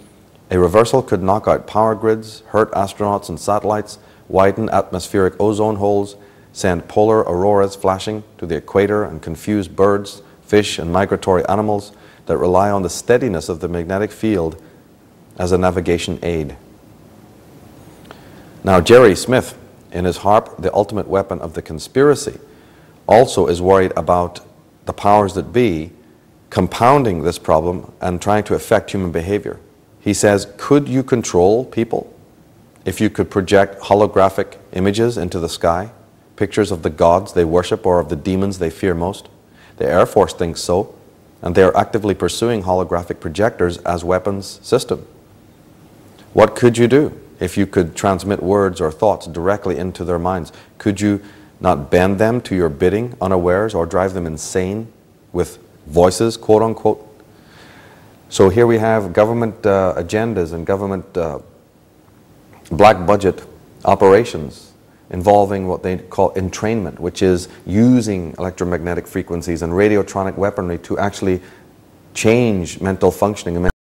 S2: a reversal could knock out power grids, hurt astronauts and satellites, widen atmospheric ozone holes, send polar auroras flashing to the equator, and confuse birds, fish, and migratory animals that rely on the steadiness of the magnetic field as a navigation aid. Now, Jerry Smith, in his harp, The Ultimate Weapon of the Conspiracy, also is worried about the powers that be compounding this problem and trying to affect human behavior. He says, could you control people if you could project holographic images into the sky, pictures of the gods they worship or of the demons they fear most? The Air Force thinks so, and they are actively pursuing holographic projectors as weapons system. What could you do if you could transmit words or thoughts directly into their minds? Could you not bend them to your bidding unawares or drive them insane with voices, quote unquote? So here we have government agendas and government black budget operations involving what they call entrainment, which is using electromagnetic frequencies and radiotronic weaponry to actually change mental functioning.